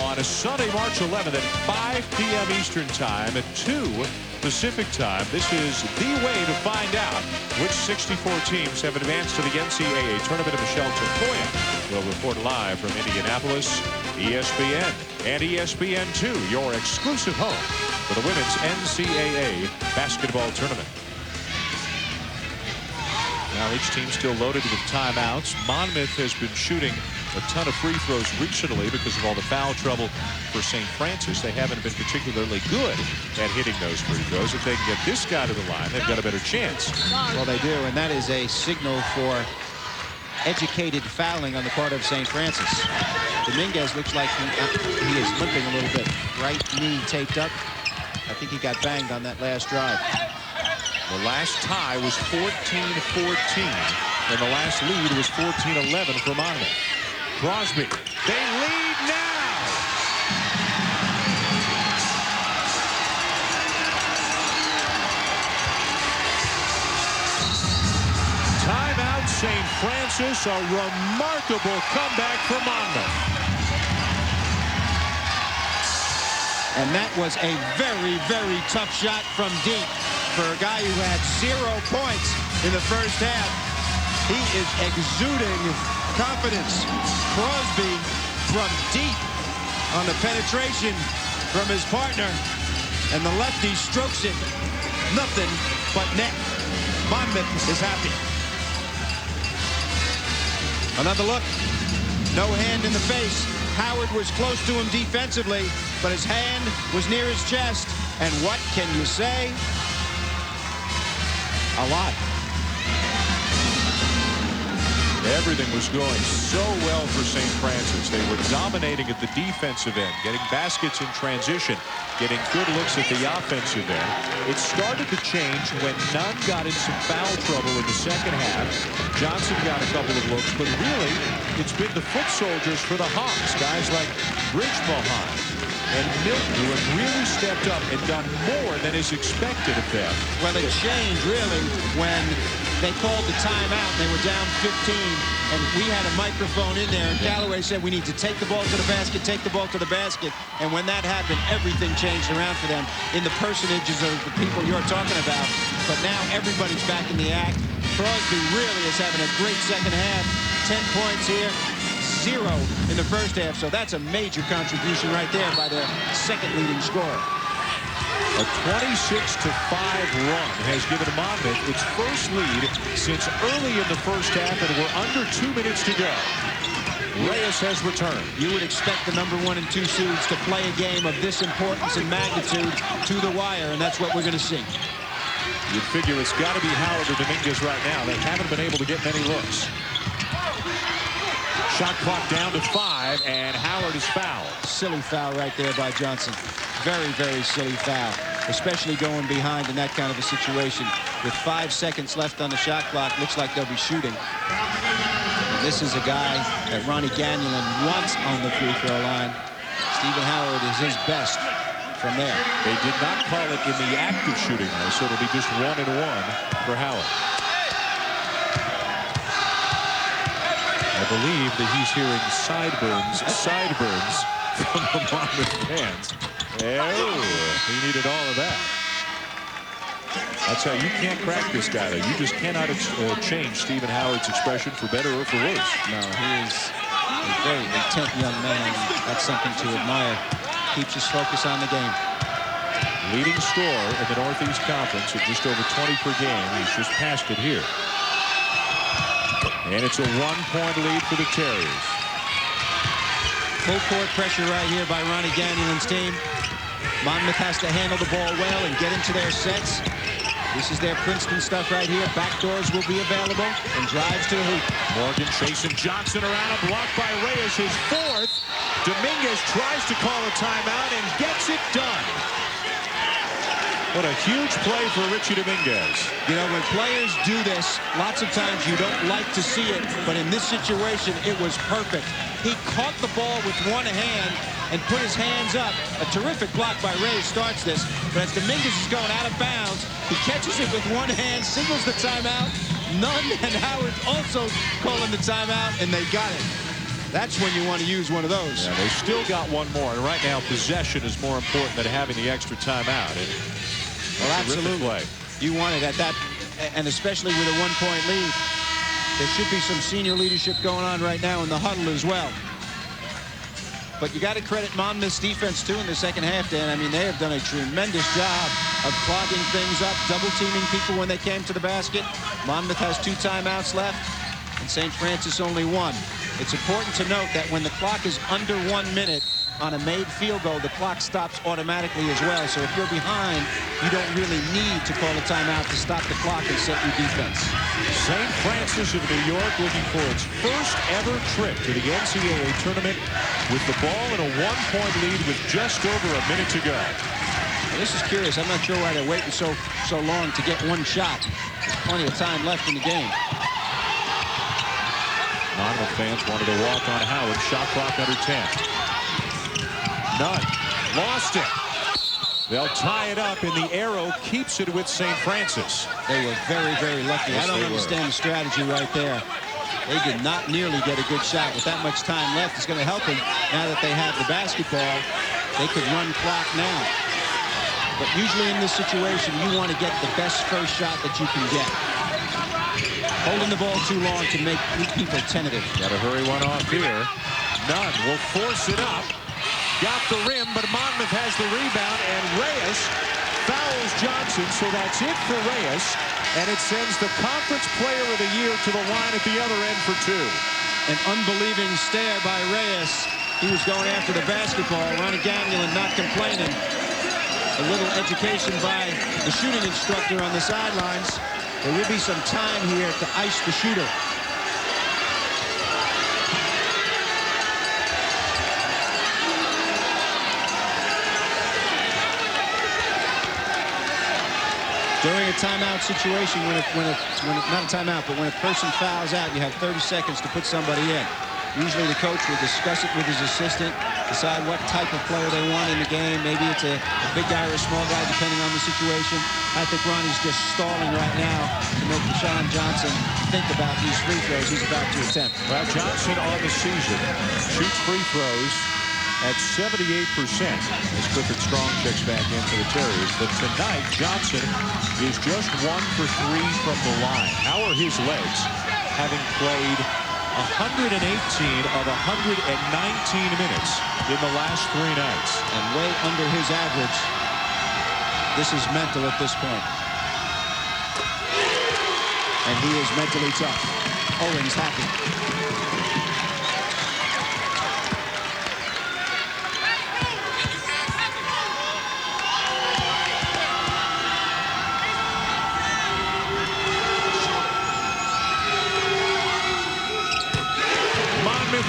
on a Sunday, March 11th at 5 p.m. Eastern Time at 2 Pacific Time. This is the way to find out which 64 teams have advanced to the NCAA tournament. Michelle Tafoya will report live from Indianapolis. ESPN and ESPN2, your exclusive home for the women's NCAA basketball tournament. Now each team still loaded with timeouts. Monmouth has been shooting a ton of free throws recently because of all the foul trouble for St. Francis. They haven't been particularly good at hitting those free throws. If they can get this guy to the line, they've got a better chance. Well, they do, and that is a signal for educated fouling on the part of St. Francis. Dominguez looks like he is limping a little bit. Right knee taped up. I think he got banged on that last drive. The last tie was 14-14, and the last lead was 14-11 for Monmouth. Crosby, they lead now! Timeout, St. Francis, a remarkable comeback for Monmouth. And that was a very, very tough shot from deep for a guy who had 0 points in the first half. He is exuding confidence. Crosby from deep on the penetration from his partner. And the lefty strokes it. Nothing but net. Monmouth is happy. Another look. No hand in the face. Howard was close to him defensively, but his hand was near his chest. And what can you say? A lot. Everything was going so well for St. Francis. They were dominating at the defensive end, getting baskets in transition, getting good looks at the offensive end. It started to change when Nunn got in some foul trouble in the second half. Johnson got a couple of looks, but really, it's been the foot soldiers for the Hawks. Guys like Bridge Mohan and Milton, who have really stepped up and done more than is expected of them. Well, it changed, really, when they called the timeout. They were down 15, and we had a microphone in there, and Callaway said, we need to take the ball to the basket, take the ball to the basket. And when that happened, everything changed around for them in the personages of the people you're talking about. But now everybody's back in the act. Crosby really is having a great second half. 10 points here. 0 in the first half, so that's a major contribution right there by their second leading scorer. A 26-5 run has given Monmouth its first lead since early in the first half, and we're under 2 minutes to go. Reyes has returned. You would expect the number 1 and 2 seeds to play a game of this importance and magnitude to the wire, and that's what we're going to see. You'd figure it's got to be Howard or Dominguez right now. They haven't been able to get many looks. Shot clock down to 5, and Howard is fouled. Silly foul right there by Johnson. Very, very silly foul, especially going behind in that kind of a situation. With 5 seconds left on the shot clock, looks like they'll be shooting. And this is a guy that Ronnie Gagnon wants on the free throw line. Stephen Howard is his best from there. They did not call it in the act of shooting, though, so it'll be just 1 and 1 for Howard. I believe that he's hearing sideburns from the Monmouth fans. Oh, he needed all of that. That's how you can't crack this guy, though. You just cannot change Stephen Howard's expression for better or for worse. No, he is a very intent young man. That's something to admire. Keeps his focus on the game. Leading scorer in the Northeast Conference at just over 20 per game. He's just passed it here. And it's a 1-point lead for the Terriers. Full court pressure right here by Ronnie Gagnon's team. Monmouth has to handle the ball well and get into their sets. This is their Princeton stuff right here. Backdoors will be available and drives to the hoop. Morgan chasing Johnson around, a block by Reyes, his 4th. Dominguez tries to call a timeout and gets it done. What a huge play for Richie Dominguez. You know, when players do this, lots of times you don't like to see it, but in this situation, it was perfect. He caught the ball with one hand and put his hands up. A terrific block by Reyes starts this, but as Dominguez is going out of bounds, he catches it with one hand, signals the timeout. Nunn and Howard also calling the timeout, and they got it. That's when you want to use one of those. Yeah, they still got one more, and right now possession is more important than having the extra timeout. Well, absolutely. You want it at that, and especially with a 1-point lead. There should be some senior leadership going on right now in the huddle as well. But you got to credit Monmouth's defense, too, in the second half, Dan. I mean, they have done a tremendous job of clogging things up, double-teaming people when they came to the basket. Monmouth has 2 timeouts left, and St. Francis only 1. It's important to note that when the clock is under 1 minute, on a made field goal, the clock stops automatically as well. So if you're behind, you don't really need to call a timeout to stop the clock and set your defense. St. Francis of New York looking for its first ever trip to the NCAA tournament with the ball in a 1-point lead with just over a minute to go. Well, this is curious. I'm not sure why they're waiting so long to get one shot. There's plenty of time left in the game. Monmouth fans wanted to walk on Howard. Shot clock under 10. Nunn lost it. They'll tie it up, and the arrow keeps it with St. Francis. They were very, very lucky. Yes, I don't understand the strategy right there. They did not nearly get a good shot. With that much time left, it's going to help them. Now that they have the basketball, they could run clock now. But usually in this situation, you want to get the best first shot that you can get. Holding the ball too long to make people tentative. Got to hurry one off here. Nunn will force it up. Got the rim, but Monmouth has the rebound, and Reyes fouls Johnson, so that's it for Reyes, and it sends the Conference Player of the Year to the line at the other end for 2. An unbelieving stare by Reyes. He was going after the basketball. Ronnie Gagnon not complaining. A little education by the shooting instructor on the sidelines. There will be some time here to ice the shooter. During a timeout situation, when not a timeout, but when a person fouls out, you have 30 seconds to put somebody in. Usually the coach will discuss it with his assistant, decide what type of player they want in the game. Maybe it's a big guy or a small guy, depending on the situation. I think Ronnie's just stalling right now to make Deshaun Johnson think about these free throws he's about to attempt. Well, Johnson on the season shoots free throws at 78% as Clifford Strong checks back in for the Terriers. But tonight, Johnson is just 1 for 3 from the line. How are his legs, having played 118 of 119 minutes in the last 3 nights? And way under his average. This is mental at this point. And he is mentally tough. Owens happy.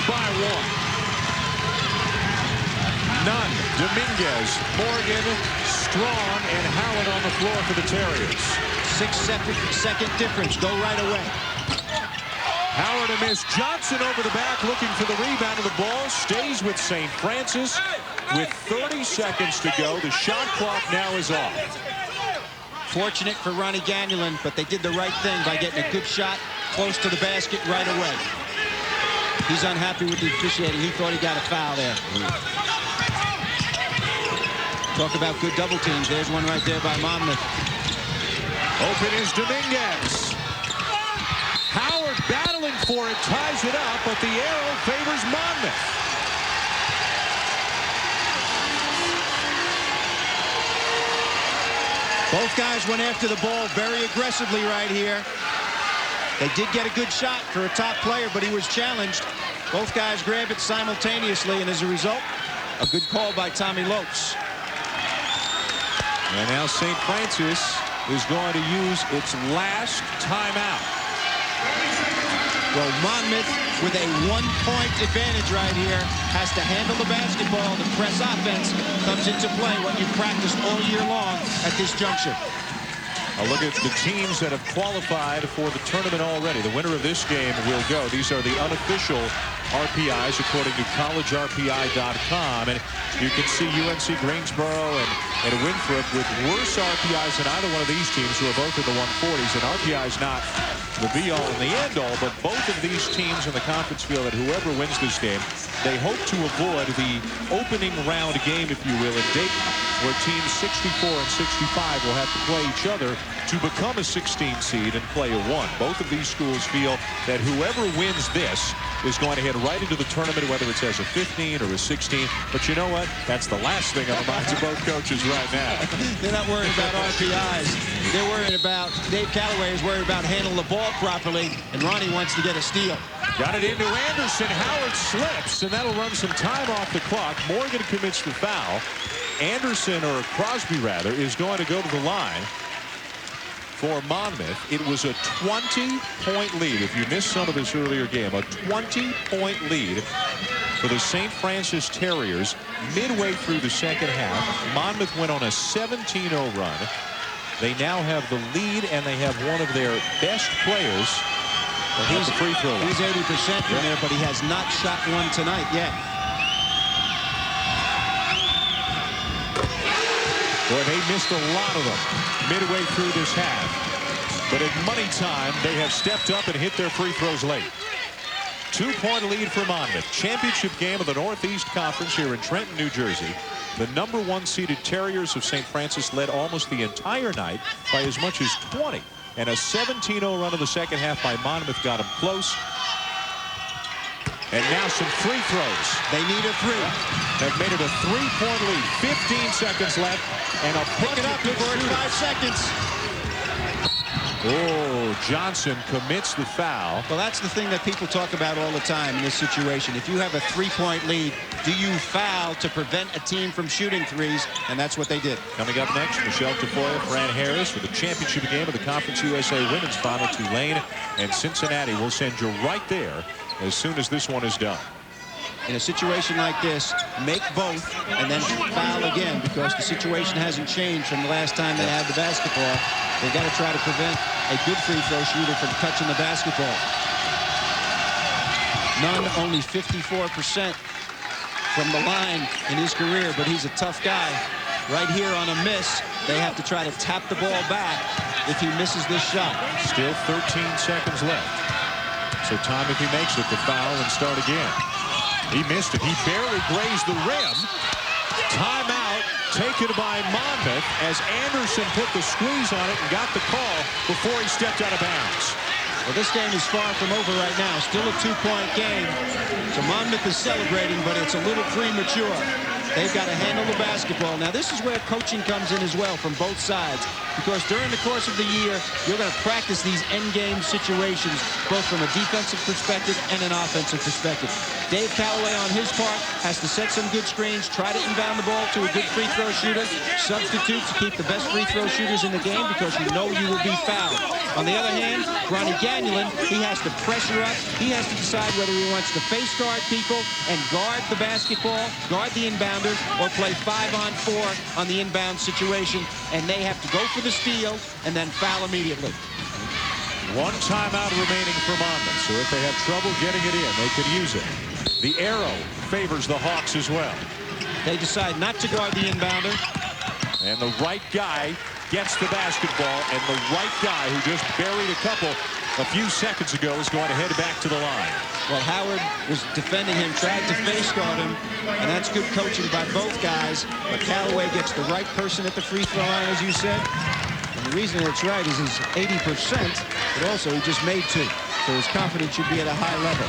By 1. Nunn, Dominguez, Morgan, Strong, and Howard on the floor for the Terriers. 6-second difference. Go right away. Howard a miss. Johnson over the back looking for the rebound of the ball. Stays with St. Francis with 30 seconds to go. The shot clock now is off. Fortunate for Ronnie Gagnon, but they did the right thing by getting a good shot close to the basket right away. He's unhappy with the officiating. He thought he got a foul there. Talk about good double teams. There's one right there by Monmouth. Open is Dominguez. Howard battling for it, ties it up, but the arrow favors Monmouth. Both guys went after the ball very aggressively right here. They did get a good shot for a top player, but he was challenged. Both guys grab it simultaneously, and as a result, a good call by Tommy Lopes. And now St. Francis is going to use its last timeout. Well, Monmouth, with a 1-point advantage right here, has to handle the basketball. The press offense comes into play, what you've practiced all year long at this juncture. A look at the teams that have qualified for the tournament already. The winner of this game will go. These are the unofficial RPIs according to collegerpi.com. And you can see UNC Greensboro and Winthrop with worse RPIs than either one of these teams, who are both in the 140s. And RPI is not the be-all and the end-all, but both of these teams in the conference feel that whoever wins this game, they hope to avoid the opening round game, if you will, in Dayton, where teams 64 and 65 will have to play each other to become a 16 seed and play a 1. Both of these schools feel that whoever wins this is going to head right into the tournament, whether it's as a 15 or a 16. But you know what? That's the last thing on the minds of both coaches right now. They're not worried about RPIs. They're worried about, Dave Callaway is worried about handling the ball properly, and Ronnie wants to get a steal. Got it into Anderson. Howard slips, and that'll run some time off the clock. Morgan commits the foul. Anderson, or Crosby rather, is going to go to the line for Monmouth. It was a 20-point lead. If you missed some of this earlier game, a 20-point lead for the St. Francis Terriers midway through the second half. Monmouth went on a 17-0 run. They now have the lead, and they have one of their best players. He's the free throw. He's 80% from there, but he has not shot one tonight yet. Boy, they missed a lot of them midway through this half. But at money time, they have stepped up and hit their free throws late. 2-point lead for Monmouth. Championship game of the Northeast Conference here in Trenton, New Jersey. The #1 seeded Terriers of St. Francis led almost the entire night by as much as 20. And a 17-0 run in the second half by Monmouth got them close. And now some free throws. They need a 3. Have made it a 3-point lead. 15 seconds left. And a pick it up before 5 seconds. Oh, Johnson commits the foul. Well, that's the thing that people talk about all the time in this situation. If you have a 3-point lead, do you foul to prevent a team from shooting threes? And that's what they did. Coming up next, Michelle Tafoya, Fran Harris for the championship game of the Conference USA Women's Final. Tulane and Cincinnati. We'll send you right there as soon as this one is done. in a situation like this, make both and then foul again, because the situation hasn't changed from the last time they had the basketball. They've got to try to prevent a good free throw shooter from touching the basketball. Nunn only 54% from the line in his career, but he's a tough guy. Right here on a miss, they have to try to tap the ball back if he misses this shot. Still 13 seconds left. So time, if he makes it, to foul and start again. He missed it. He barely grazed the rim. Timeout taken by Monmouth as Anderson put the squeeze on it and got the call before he stepped out of bounds. Well, this game is far from over right now. Still a 2-point game. So Monmouth is celebrating, but it's a little premature. They've got to handle the basketball. Now, this is where coaching comes in as well from both sides, because during the course of the year, you're going to practice these end-game situations, both from a defensive perspective and an offensive perspective. Dave Callaway, on his part, has to set some good screens, try to inbound the ball to a good free throw shooter, substitute to keep the best free throw shooters in the game, because you know you will be fouled. On the other hand, Ronnie Gagnon, he has to pressure up. He has to decide whether he wants to face guard people and guard the basketball, guard the inbounders, or play 5-on-4 on the inbound situation. And they have to go for the steal and then foul immediately. One timeout remaining for Monmouth, so if they have trouble getting it in, they could use it. The arrow favors the Hawks as well. They decide not to guard the inbounder. And the right guy gets the basketball, and the right guy who just buried a couple a few seconds ago is going to head back to the line. Well, Howard was defending him, tried to face guard him, and that's good coaching by both guys. But Callaway gets the right person at the free throw line, as you said. And the reason it's right is he's 80%, but also he just made 2. So his confidence should be at a high level.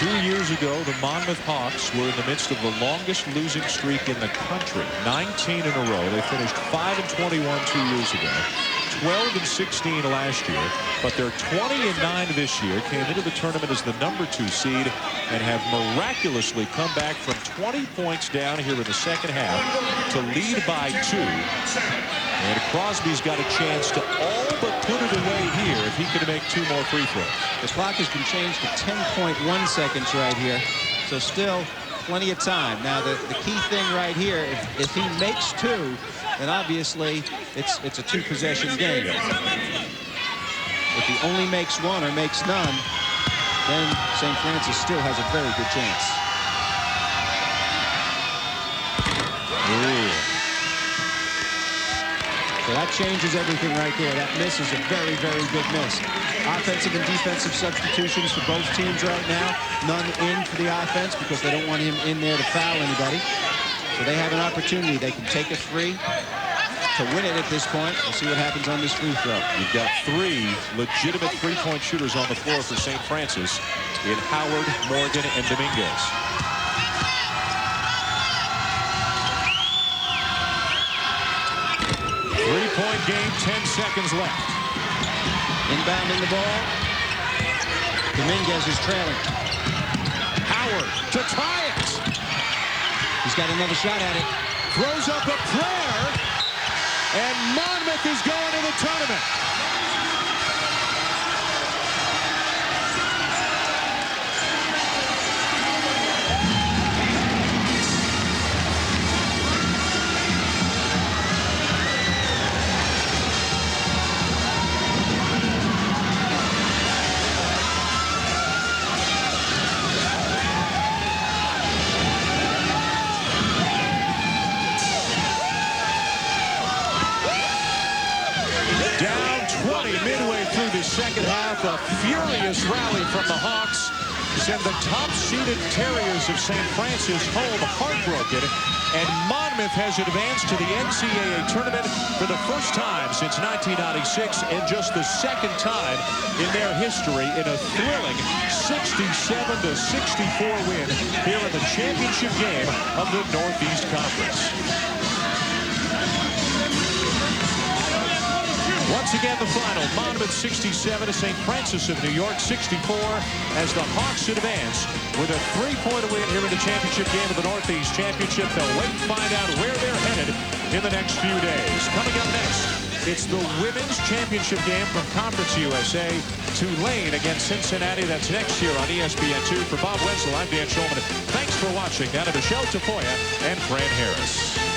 2 years ago, the Monmouth Hawks were in the midst of the longest losing streak in the country. 19 in a row. They finished 5-21 2 years ago. 12-16 last year, but they're 20-9 this year. Came into the tournament as the #2 seed and have miraculously come back from 20 points down here in the second half to lead by 2. And Crosby's got a chance to all but put it away here if he can make 2 more free throws. The clock has been changed to 10.1 seconds right here, so still plenty of time. Now, the key thing right here, if he makes 2, then obviously it's a 2-possession game. If he only makes 1 or makes none, then St. Francis still has a very good chance. Ooh. So that changes everything right there. That miss is a very, very good miss. Offensive and defensive substitutions for both teams right now. None in for the offense because they don't want him in there to foul anybody. So they have an opportunity. They can take a free to win it at this point. We'll see what happens on this free throw. You've got 3 legitimate three-point shooters on the floor for St. Francis in Howard, Morgan, and Dominguez. Three-point game, 10 seconds left. Inbounding the ball. Dominguez is trailing. Howard to tie it. He's got another shot at it. Throws up a prayer. And Monmouth is going to the tournament. Second half, a furious rally from the Hawks send the top-seeded Terriers of St. Francis home heartbroken, and Monmouth has advanced to the NCAA tournament for the first time since 1996 and just the second time in their history in a thrilling 67-64 win here in the championship game of the Northeast Conference. Once again, the final, Monmouth 67 to St. Francis of New York 64 as the Hawks advance with a 3-point win here in the championship game of the Northeast Championship. They'll wait and find out where they're headed in the next few days. Coming up next, It's the women's championship game from Conference USA. Tulane against Cincinnati. That's next year on ESPN2. For Bob Wenzel, I'm Dan Schulman. Thanks for watching. Now to Michelle Tafoya and Fran Harris.